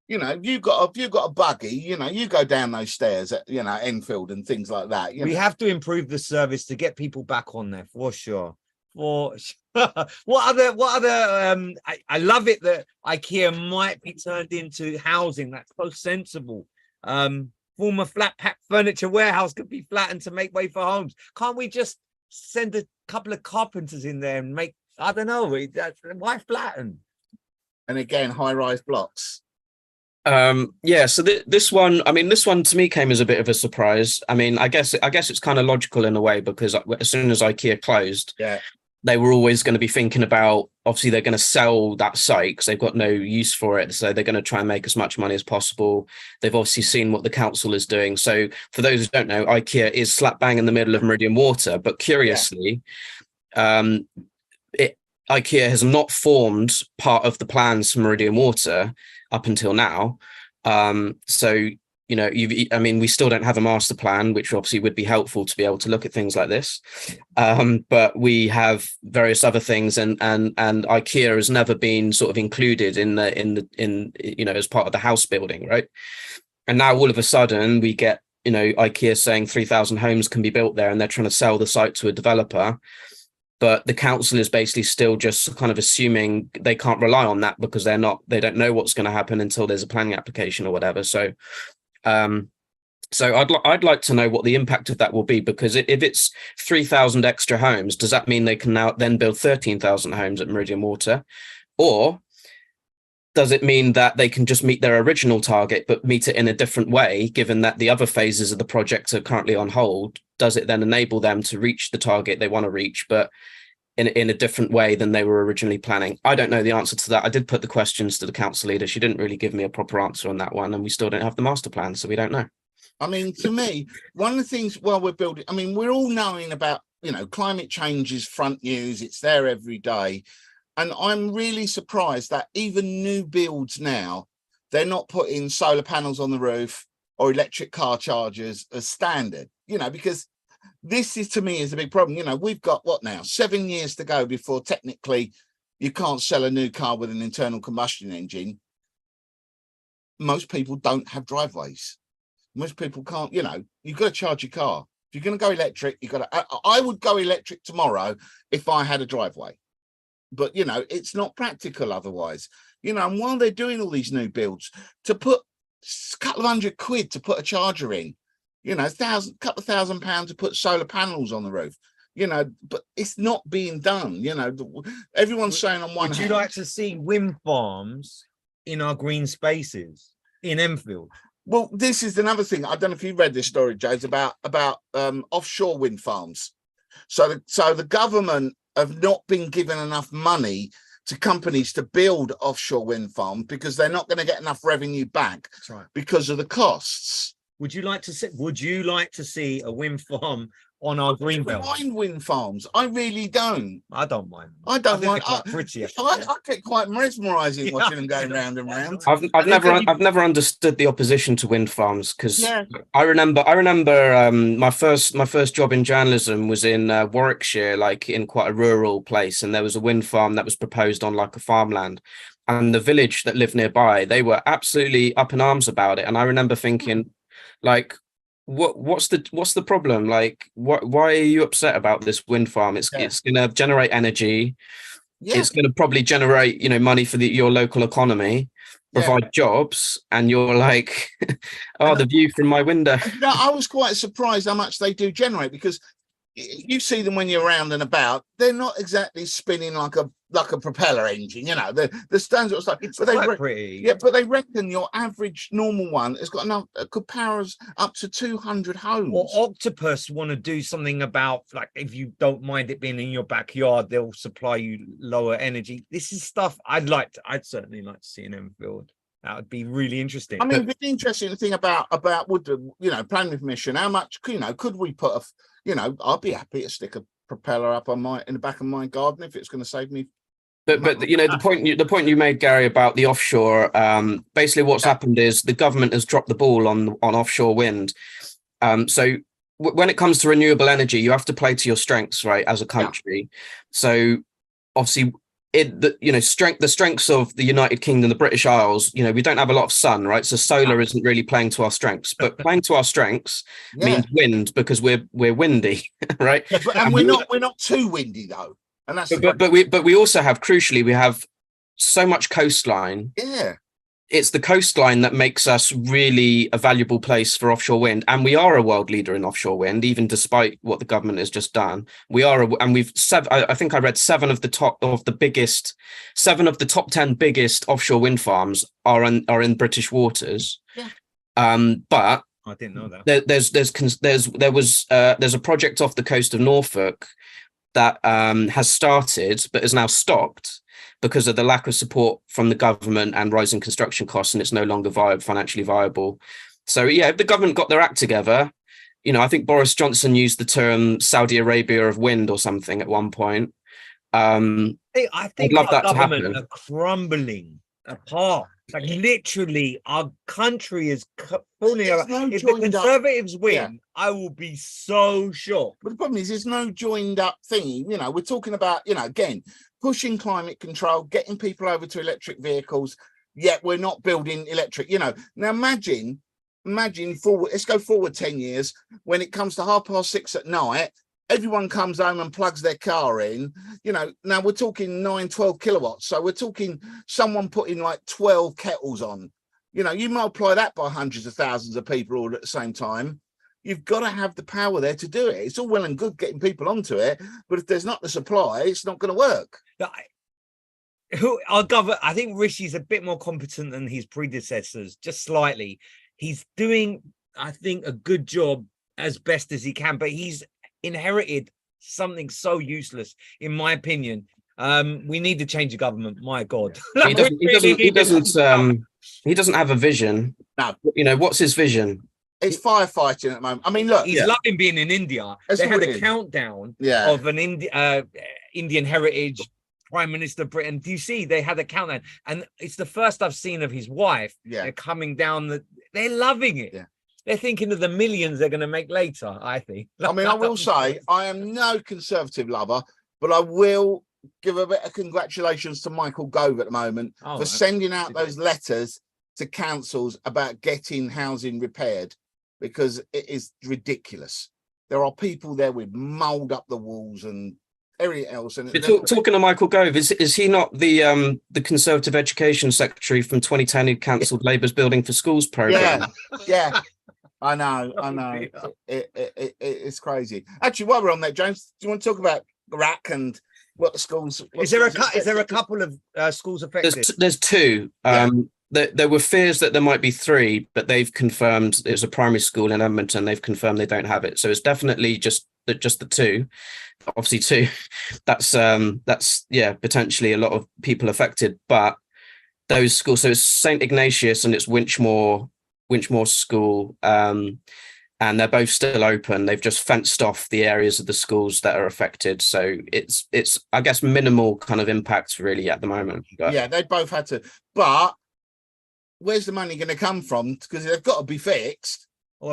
You've got a buggy. You go down those stairs at Enfield and things like that. We have to improve the service to get people back on there for sure. What other? I love it that IKEA might be turned into housing. That's so sensible. Former flat pack furniture warehouse could be flattened to make way for homes. Can't we just send a couple of carpenters in there and make, I don't know, why flatten? And again, high-rise blocks. So this one to me came as a bit of a surprise. I mean, I guess it's kind of logical in a way, because as soon as IKEA closed, they were always going to be thinking about, obviously they're going to sell that site because they've got no use for it. So they're going to try and make as much money as possible. They've obviously seen what the council is doing. So for those who don't know, IKEA is slap bang in the middle of Meridian Water. But curiously, IKEA has not formed part of the plans for Meridian Water up until now. We still don't have a master plan, which obviously would be helpful to be able to look at things like this. But we have various other things, and IKEA has never been sort of included in as part of the house building, right? And now all of a sudden we get, IKEA saying 3,000 homes can be built there, and they're trying to sell the site to a developer. but the council is basically still just kind of assuming they can't rely on that because they don't know what's going to happen until there's a planning application or whatever. So I'd like to know what the impact of that will be, because if it's 3,000 extra homes, does that mean they can now then build 13,000 homes at Meridian Water? Or does it mean that they can just meet their original target, but meet it in a different way, given that the other phases of the project are currently on hold? Does it then enable them to reach the target they want to reach, but in a different way than they were originally planning? I don't know the answer to that. I did put the questions to the council leader. She didn't really give me a proper answer on that one, and we still don't have the master plan, so we don't know. I mean, to me, one of the things while we're building, I mean, we're all knowing about, climate change is front news. It's there every day. And I'm really surprised that even new builds now, they're not putting solar panels on the roof or electric car chargers as standard, because this is, to me, is a big problem. We've got 7 years to go before technically you can't sell a new car with an internal combustion engine. Most people don't have driveways. Most people can't, you've got to charge your car. If you're going to go electric, I would go electric tomorrow if I had a driveway. But, it's not practical otherwise, and while they're doing all these new builds, to put a couple of £100 to put a charger in, couple of £1,000 to put solar panels on the roof, but it's not being done. Everyone's saying on one hand. Would you like to see wind farms in our green spaces in Enfield? Well, this is another thing. I don't know if you read this story, James, about offshore wind farms. So the government have not been given enough money to companies to build offshore wind farms because they're not going to get enough revenue back. That's right. Because of the costs. Would you like to see a wind farm on our green belt? I don't mind wind farms. I really don't. I don't mind. I don't mind. I get quite mesmerising watching them going round and round. I've never understood the opposition to wind farms, because I remember my first job in journalism was in Warwickshire, like in quite a rural place, and there was a wind farm that was proposed on like a farmland. And the village that lived nearby, they were absolutely up in arms about it. And I remember thinking, like, what's the problem? Like, why are you upset about this wind farm? It's going to generate energy. It's going to probably generate money for your local economy, provide jobs, and you're like, the view from my window. I was quite surprised how much they do generate, because you see them when you're around and about. They're not exactly spinning like a propeller engine, the stands are like, it's quite pretty. Yeah, but they reckon your average normal one has got enough, could power us up to 200 homes. Or Octopus want to do something about, like, if you don't mind it being in your backyard, they'll supply you lower energy. This is stuff I'd certainly like to see in Enfield. That would be really interesting. I mean, the interesting thing about would the planning permission, how much could we put I'd be happy to stick a propeller up in the back of my garden if it's going to save me. But the point you made, Gary, about the offshore, basically what's happened is the government has dropped the ball on offshore wind. So when it comes to renewable energy, you have to play to your strengths, right, as a country. So obviously, the strengths of the United Kingdom, the British Isles, we don't have a lot of sun, right? So solar isn't really playing to our strengths, but playing to our strengths means wind, because we're windy, right? Yeah, and we're not too windy though. And that's but we also have, crucially, we have so much coastline. Yeah. It's the coastline that makes us really a valuable place for offshore wind, and we are a world leader in offshore wind, even despite what the government has just done. We are, I think I read 7 of the top 10 biggest offshore wind farms are in British waters. Yeah. But I didn't know that. There's a project off the coast of Norfolk that has started but is now stopped because of the lack of support from the government and rising construction costs, and it's no longer financially viable. So if the government got their act together, I think Boris Johnson used the term Saudi Arabia of wind or something at one point. I think I'd love that to happen. Are crumbling apart. Like, literally, our country is falling apart. If the Conservatives win, I will be so shocked. But the problem is, there's no joined up thing. We're talking about, again, pushing climate control, getting people over to electric vehicles, yet we're not building electric. Now imagine forward. Let's go forward 10 years when it comes to 6:30 at night. everyone comes home and plugs their car in. You know, now we're talking 9, 12 kilowatts. So we're talking someone putting like 12 kettles on. You know, you multiply that by hundreds of thousands of people all at the same time. You've got to have the power there to do it. It's all well and good getting people onto it, but if there's not the supply, it's not going to work. I think Rishi's a bit more competent than his predecessors, just slightly. He's doing, I think, a good job as best as he can, but he's inherited something so useless, in my opinion. We need to change the government. My God, He doesn't have a vision. No. You know, what's his vision? It's firefighting at the moment. I mean, look, he's loving being in India. That's they had what a it is. countdown Yeah. of an Indian heritage Prime Minister of Britain. Do you see? They had a countdown, and it's the first I've seen of his wife. Yeah. They're coming down. They're loving it. Yeah. They're thinking of the millions they're going to make later. I think. I mean, I will say I am no Conservative lover, but I will give a bit of congratulations to Michael Gove at the moment Oh, for sending out those letters to councils about getting housing repaired, because it is ridiculous. There are people there with mould up the walls and everything else. And Talking to Michael Gove, is he not the Conservative Education Secretary from 2010 who cancelled Labour's Building for Schools programme? Yeah. I know. It's crazy. Actually, while we're on that, James, do you want to talk about Iraq and what the schools? Is there a couple of schools affected? There's two. There were fears that there might be three, but they've confirmed it's a primary school in Edmonton. They've confirmed they don't have it, so it's definitely just the two. Obviously, two. That's potentially a lot of people affected. But those schools, so it's St Ignatius and it's Winchmore School, and they're both still open. They've just fenced off the areas of the schools that are affected, so it's I guess minimal kind of impacts really at the moment. But yeah, they both had to, but where's the money going to come from? Because they've got to be fixed.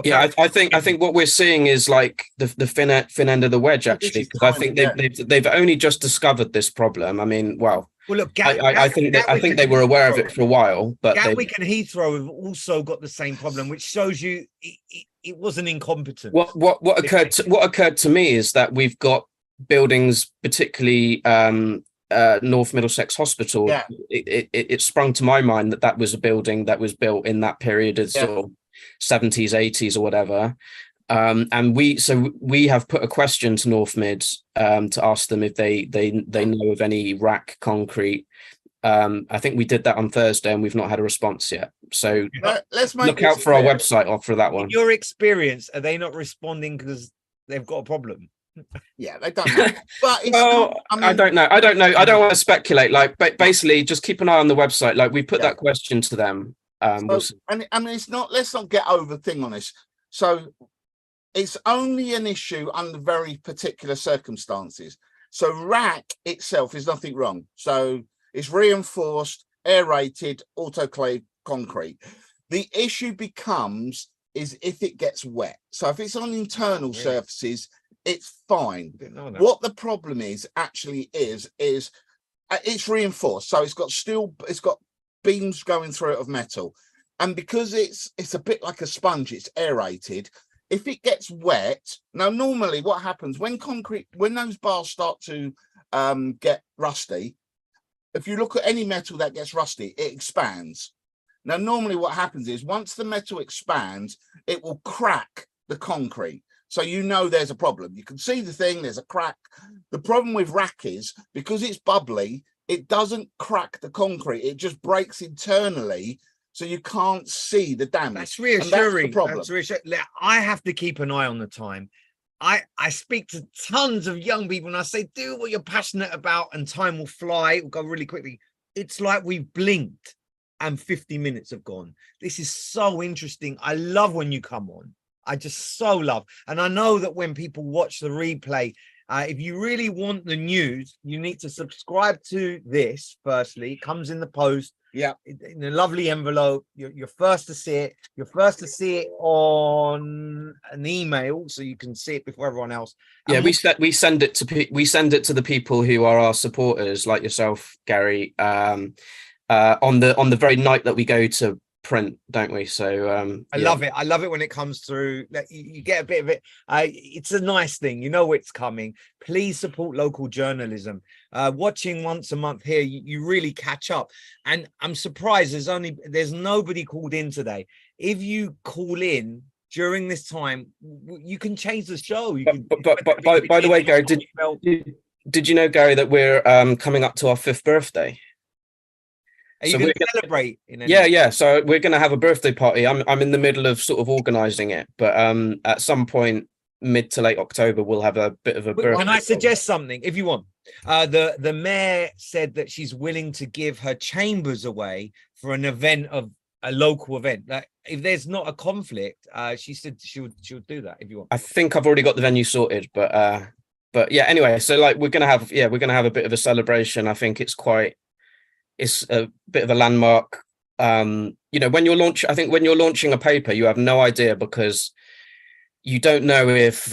Yeah, I think what we're seeing is like the thin end of the wedge, actually, because I think they've only just discovered this problem. I mean, well, look, I think they were aware of it for a while, but Gatwick and Heathrow have also got the same problem, which shows you it wasn't incompetent. What occurred to me is that we've got buildings, particularly North Middlesex Hospital. Yeah. It sprung to my mind that was a building that was built in that period of sort of 70s, 80s, or whatever. And we have put a question to North Mid to ask them if they know of any rack concrete. I think we did that on Thursday and we've not had a response yet. So let's look out for our website for that one. In your experience, are they not responding because they've got a problem? Yeah, they don't know. But it's I don't know. I don't want to speculate. Like, but basically, just keep an eye on the website. Like, we put that question to them. And I mean, it's not. Let's not get over thing on this. So, it's only an issue under very particular circumstances. So, rack itself is nothing wrong. So, it's reinforced, aerated, autoclave concrete. The issue becomes is if it gets wet. So, if it's on internal surfaces, it's fine. What the problem is actually is it's reinforced. So it's got beams going through it of metal, and because it's a bit like a sponge, it's aerated. If it gets wet, now normally what happens when those bars start to get rusty, if you look at any metal that gets rusty, it expands. Now normally what happens is once the metal expands, it will crack the concrete. So you know there's a problem. You can see the thing, there's a crack. The problem with rack is because it's bubbly, it doesn't crack the concrete. It just breaks internally, so you can't see the damage. That's reassuring. That's the problem. That's reassuring. I have to keep an eye on the time. I speak to tons of young people and I say, do what you're passionate about and time will fly. It will go really quickly. It's like we've blinked and 50 minutes have gone. This is so interesting. I love when you come on. I just so love. And I know that when people watch the replay, if you really want the news, you need to subscribe to this. Firstly, it comes in the post. Yeah, in a lovely envelope. You're first to see it. You're first to see it on an email, so you can see it before everyone else. Yeah, we send it to the people who are our supporters, like yourself, Gary. On the very night that we go to print, don't we? So I love it. I love it when it comes through. Like, you get a bit of it. It's a nice thing. You know it's coming. Please support local journalism. Watching once a month here, you really catch up. And I'm surprised there's nobody called in today. If you call in during this time, you can change the show. You can, but by the way, Gary, did you know, Gary, that we're coming up to our 5th birthday? Are you going to celebrate? Yeah. So we're going to have a birthday party. I'm in the middle of sort of organising it, but at some point, mid to late October, we'll have a bit of a birthday. Can I suggest something, if you want? The mayor said that she's willing to give her chambers away for an event of a local event. Like, if there's not a conflict, she said she would do that if you want. I think I've already got the venue sorted, but yeah. Anyway, so like we're gonna have a bit of a celebration. I think it's a bit of a landmark. When you're launching a paper, you have no idea, because you don't know if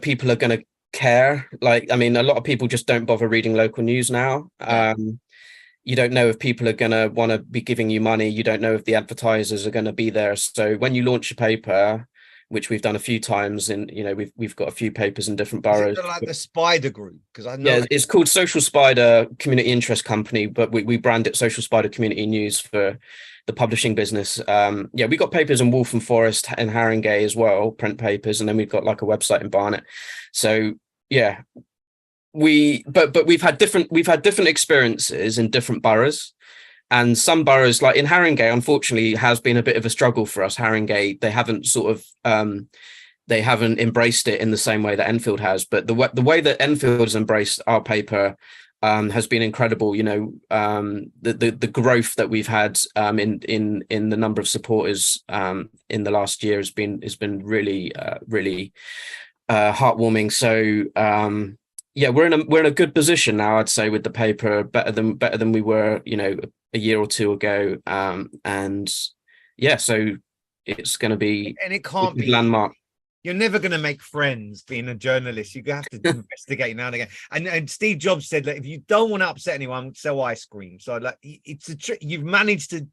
people are going to care. Like, I mean, a lot of people just don't bother reading local news now. You don't know if people are going to want to be giving you money. You don't know if the advertisers are going to be there. So when you launch a paper, which we've done a few times, and we've got a few papers in different boroughs. Is it like the Spider Group? Because I know it's called Social Spider Community Interest Company, but we brand it Social Spider Community News for the publishing business. We got papers in Waltham Forest and Haringey as well, print papers, and then we've got like a website in Barnet. So yeah, but we've had different experiences in different boroughs. And some boroughs, like in Haringey, unfortunately, has been a bit of a struggle for us. Haringey, they haven't embraced it in the same way that Enfield has. But the way that Enfield has embraced our paper has been incredible. The growth that we've had in the number of supporters in the last year has been really heartwarming. So we're in a good position now, I'd say, with the paper, better than we were, a year or two ago. So it's going to be, and it can't be landmark. You're never going to make friends being a journalist. You have to investigate now and again. And Steve Jobs said that if you don't want to upset anyone, sell ice cream. So like, it's a trick. You've managed to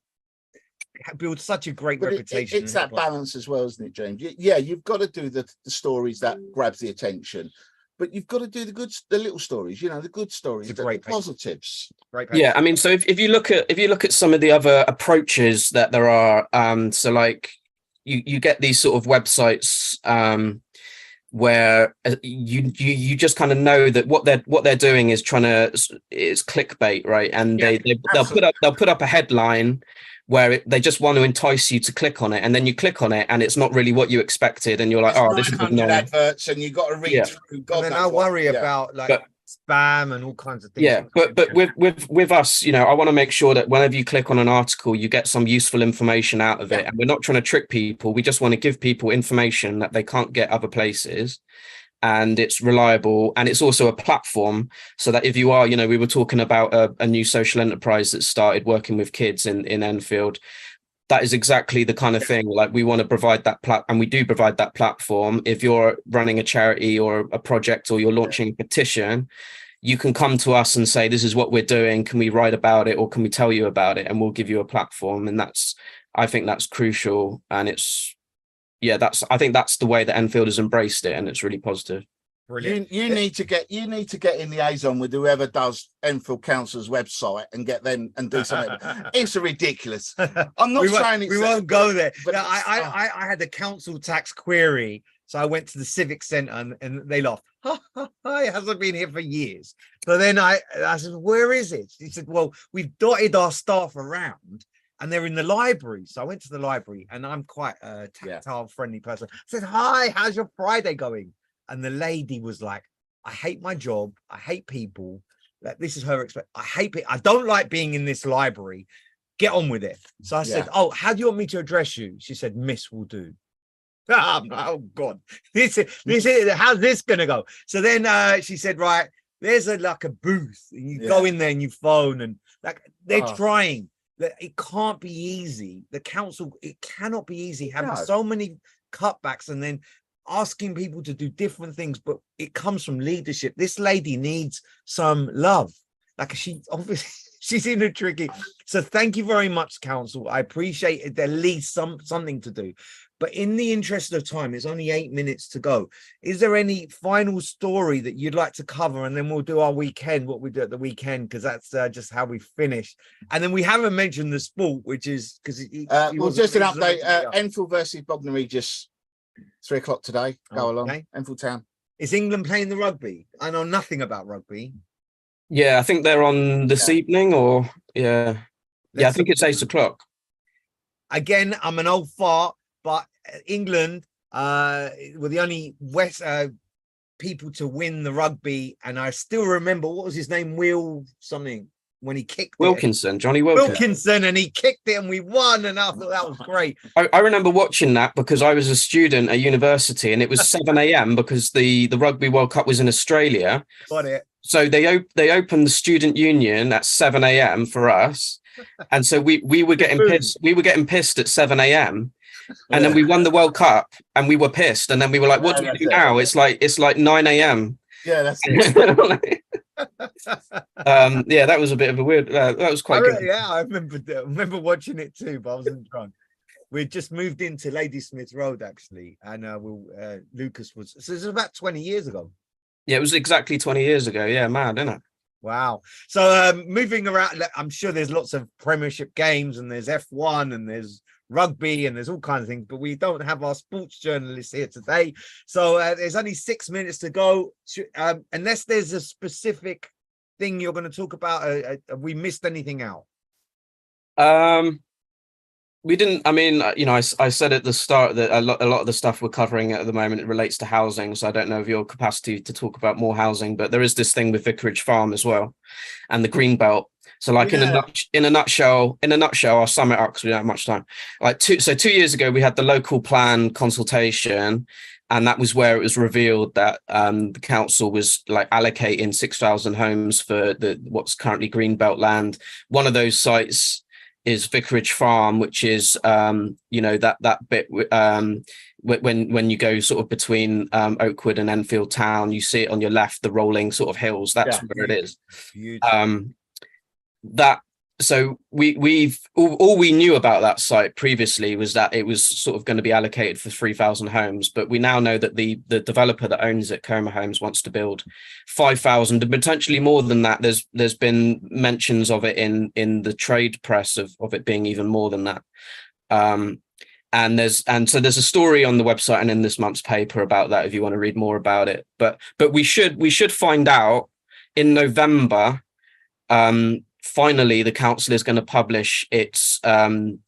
build such a great reputation. It's that balance as well, isn't it, James? Yeah, you've got to do the stories that grabs the attention, but you've got to do the little stories, the good stories, the positives. Right. Yeah, I mean, so if you look at some of the other approaches that there are, so like you get these sort of websites where you just kind of know that what they're doing is it's clickbait, right? And they'll put up a headline where they just want to entice you to click on it, and then you click on it and it's not really what you expected, and you're like, this is adverts, and you've got to read through. God, and then I worry about spam and all kinds of things. Yeah, but with us, I want to make sure that whenever you click on an article, you get some useful information out of it. And we're not trying to trick people. We just want to give people information that they can't get other places. And it's reliable, and it's also a platform, so that if you are, we were talking about a new social enterprise that started working with kids in Enfield. That is exactly the kind of thing. Like, we want to provide that and we do provide that platform. If you're running a charity or a project, or you're launching a petition, you can come to us and say, this is what we're doing. Can we write about it, or can we tell you about it? And we'll give you a platform. And I think that's crucial. And I think that's the way that Enfield has embraced it, and it's really positive. Brilliant. You need to get in liaison with whoever does Enfield Council's website and get them and do something. It's ridiculous. I'm not saying we won't go there. But I had a council tax query, so I went to the civic centre and they laughed. It hasn't been here for years. So then I said, where is it? He said, well, we've dotted our staff around, and they're in the library. So I went to the library, and I'm quite a tactile, friendly person. I said, hi, how's your Friday going? And the lady was like, I hate my job. I hate people. Like, this is her expect. I hate it. I don't like being in this library. Get on with it. So I said, oh, how do you want me to address you? She said, Miss will do. Oh God, this is how's this gonna go? So then she said, right, there's a booth, and you go in there and you phone, and like they're trying. It can't be easy. The council, it cannot be easy having so many cutbacks and then asking people to do different things, but it comes from leadership. This lady needs some love. Like, she obviously she's in a tricky. So thank you very much, Council. I appreciate it. At least something to do. But in the interest of time, it's only 8 minutes to go. Is there any final story that you'd like to cover? And then we'll do our weekend, what we do at the weekend, because that's just how we finish. And then we haven't mentioned the sport, which is because well, just an update. Enfield versus Bognor Regis, 3 o'clock today. Go along. Enfield Town. Is England playing the rugby? I know nothing about rugby. Yeah, I think they're on this evening, or I think it's 8 o'clock. Again, I'm an old fart, but England were the only West people to win the rugby, and I still remember, what was his name, Will something, when he kicked Wilkinson, it. Johnny Wilkinson, and he kicked it and we won, and I thought that was great. I remember watching that because I was a student at university, and it was 7 a.m. because the Rugby World Cup was in Australia. Got it. So they opened the student union at 7 a.m. for us, and so we were getting pissed. We were getting pissed at 7 a.m. And then we won the World Cup, and we were pissed. And then we were like, "What do we do now?" It's like 9 a.m. Yeah, that's it. Yeah, that was a bit of a weird. That was quite good. Yeah, I remember watching it too, but I wasn't drunk. We just moved into Ladysmith Road actually, and Lucas was. So this is about 20 years ago. Yeah, it was exactly 20 years ago. Yeah, mad, isn't it? Wow. So moving around, I'm sure there's lots of Premiership games, and there's F1, and there's rugby, and there's all kinds of things, but we don't have our sports journalists here today. So there's only 6 minutes to go. Unless there's a specific thing you're going to talk about, have we missed anything out? We didn't. I mean, I said at the start that a lot of the stuff we're covering at the moment, it relates to housing. So I don't know of your capacity to talk about more housing, but there is this thing with Vicarage Farm as well, and the Greenbelt. So, like in a nutshell, I'll sum it up because we don't have much time. 2 years ago, we had the local plan consultation, and that was where it was revealed that the council was allocating 6,000 homes for what's currently Greenbelt land. One of those sites is Vicarage Farm, which is that bit when you go sort of between Oakwood and Enfield Town, you see it on your left, the rolling sort of hills. That's where it is. So we've all we knew about that site previously was that it was sort of going to be allocated for 3,000 homes, but we now know that the developer that owns it, Coma Homes, wants to build 5,000 and potentially more than that. There's been mentions of it in the trade press of it being even more than that. So there's a story on the website and in this month's paper about that if you want to read more about it. But we should find out in November. Finally, the council is going to publish its updated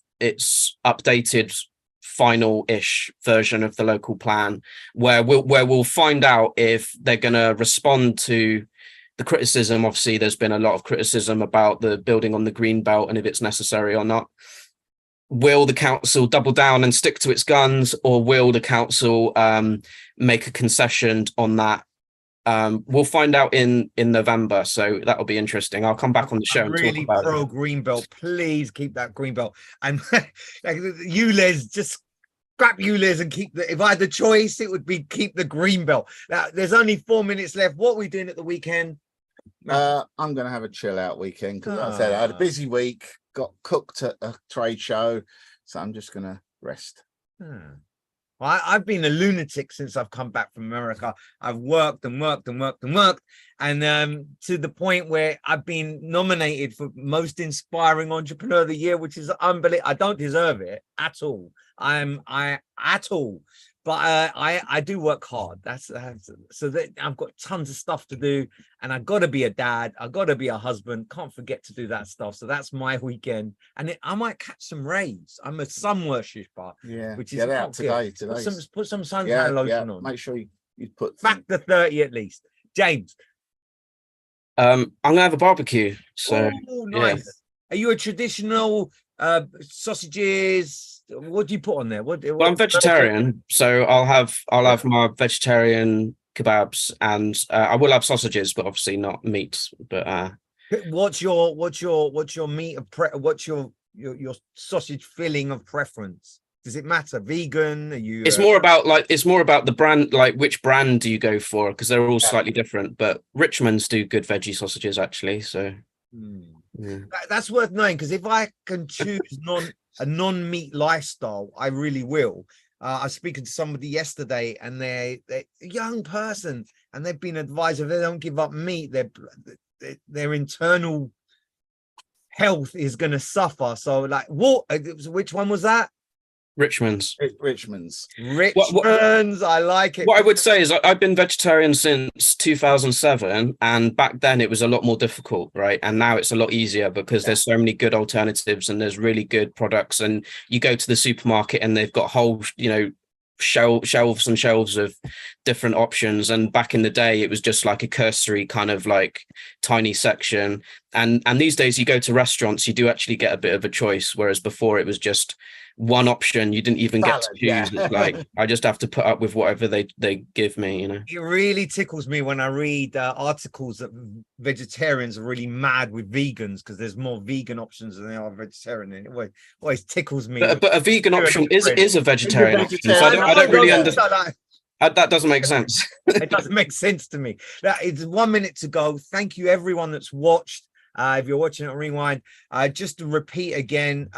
final-ish version of the local plan, where we'll find out if they're going to respond to the criticism. Obviously, there's been a lot of criticism about the building on the Greenbelt and if it's necessary or not. Will the council double down and stick to its guns, or will the council make a concession on that? We'll find out in November, so that'll be interesting. I'll come back on the show and really talk about pro Greenbelt. Please keep that Greenbelt. And ULEZ, just scrap ULEZ and keep the. If I had the choice, it would be keep the Greenbelt. Now, there's only 4 minutes left. What are we doing at the weekend? I'm going to have a chill out weekend because I said I had a busy week. Got cooked at a trade show, so I'm just going to rest. Well, I've been a lunatic since I've come back from America. I've worked and worked and worked and worked, and to the point where I've been nominated for most inspiring entrepreneur of the year, which is unbelievable. I don't deserve it at all. But I do work hard. That's so that I've got tons of stuff to do, and I've got to be a dad. I've got to be a husband. Can't forget to do that stuff. So that's my weekend, and I might catch some rays. I'm a sun worshiper. Yeah, which is get out today. Put some suntan lotion on. Make sure you put factor 30 at least. James, I'm gonna have a barbecue. So nice. Yeah. Are you a traditional sausages? What do you put on there? Well, I'm vegetarian, so I'll have my vegetarian kebabs, and I will have sausages, but obviously not meat. But what's your meat of what's your sausage filling of preference? Does it matter? Vegan? Are you? It's more about the brand. Like, which brand do you go for? Because they're all slightly different. But Richmond's do good veggie sausages actually. So Yeah. That's worth knowing, because if I can choose a non-meat lifestyle, I really will. I was speaking to somebody yesterday, and they're a young person, and they've been advised if they don't give up meat, their internal health is going to suffer. So, like, what? Which one was that? Richmond's. Richmond's. Richmond's. I like it. What I would say is I've been vegetarian since 2007, and back then it was a lot more difficult, right? And now it's a lot easier because there's so many good alternatives and there's really good products. And you go to the supermarket and they've got whole, shelves and shelves of different options. And back in the day, it was just like a cursory kind of like tiny section. And these days, you go to restaurants, you do actually get a bit of a choice, whereas before it was just one option. You didn't even get to choose. Yeah. It's like I just have to put up with whatever they give me, It really tickles me when I read articles that vegetarians are really mad with vegans because there's more vegan options than there are vegetarian. And it always tickles me. But a vegan option is a vegetarian option. So vegetarian. I don't really know, understand. That doesn't make sense. It doesn't make sense to me. It's 1 minute to go. Thank you everyone that's watched. If you're watching it on Rewind, just to repeat again,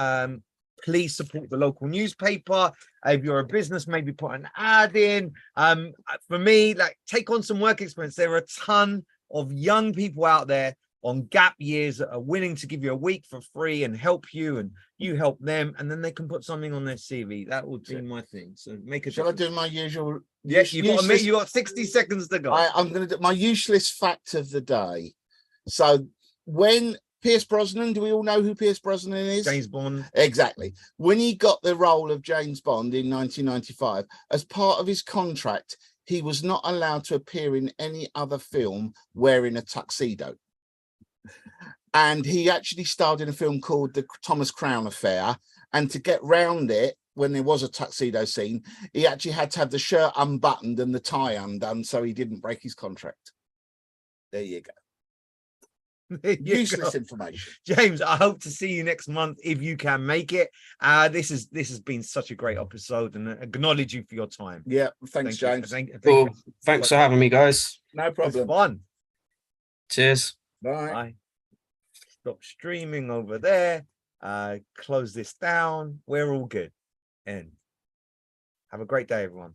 please support the local newspaper. If you're a business, maybe put an ad in. For me, like, take on some work experience. There are a ton of young people out there on gap years that are willing to give you a week for free and help you, and you help them, and then they can put something on their CV. That would be my thing. So make a Shall I do my usual? Yes, you got 60 seconds to go. I'm going to do my useless fact of the day. So when Pierce Brosnan, do we all know who Pierce Brosnan is? James Bond. Exactly. When he got the role of James Bond in 1995, as part of his contract, he was not allowed to appear in any other film wearing a tuxedo. And he actually starred in a film called The Thomas Crown Affair. And to get round it, when there was a tuxedo scene, he actually had to have the shirt unbuttoned and the tie undone so he didn't break his contract. There you go. Useless information. James, I hope to see you next month if you can make it. This has been such a great episode, and acknowledge you for your time. Yeah, thanks, James. Cool. Thanks for having me, guys. No problem. Fun. Cheers. Bye. Bye. Stop streaming over there. Close this down. We're all good. And have a great day, everyone.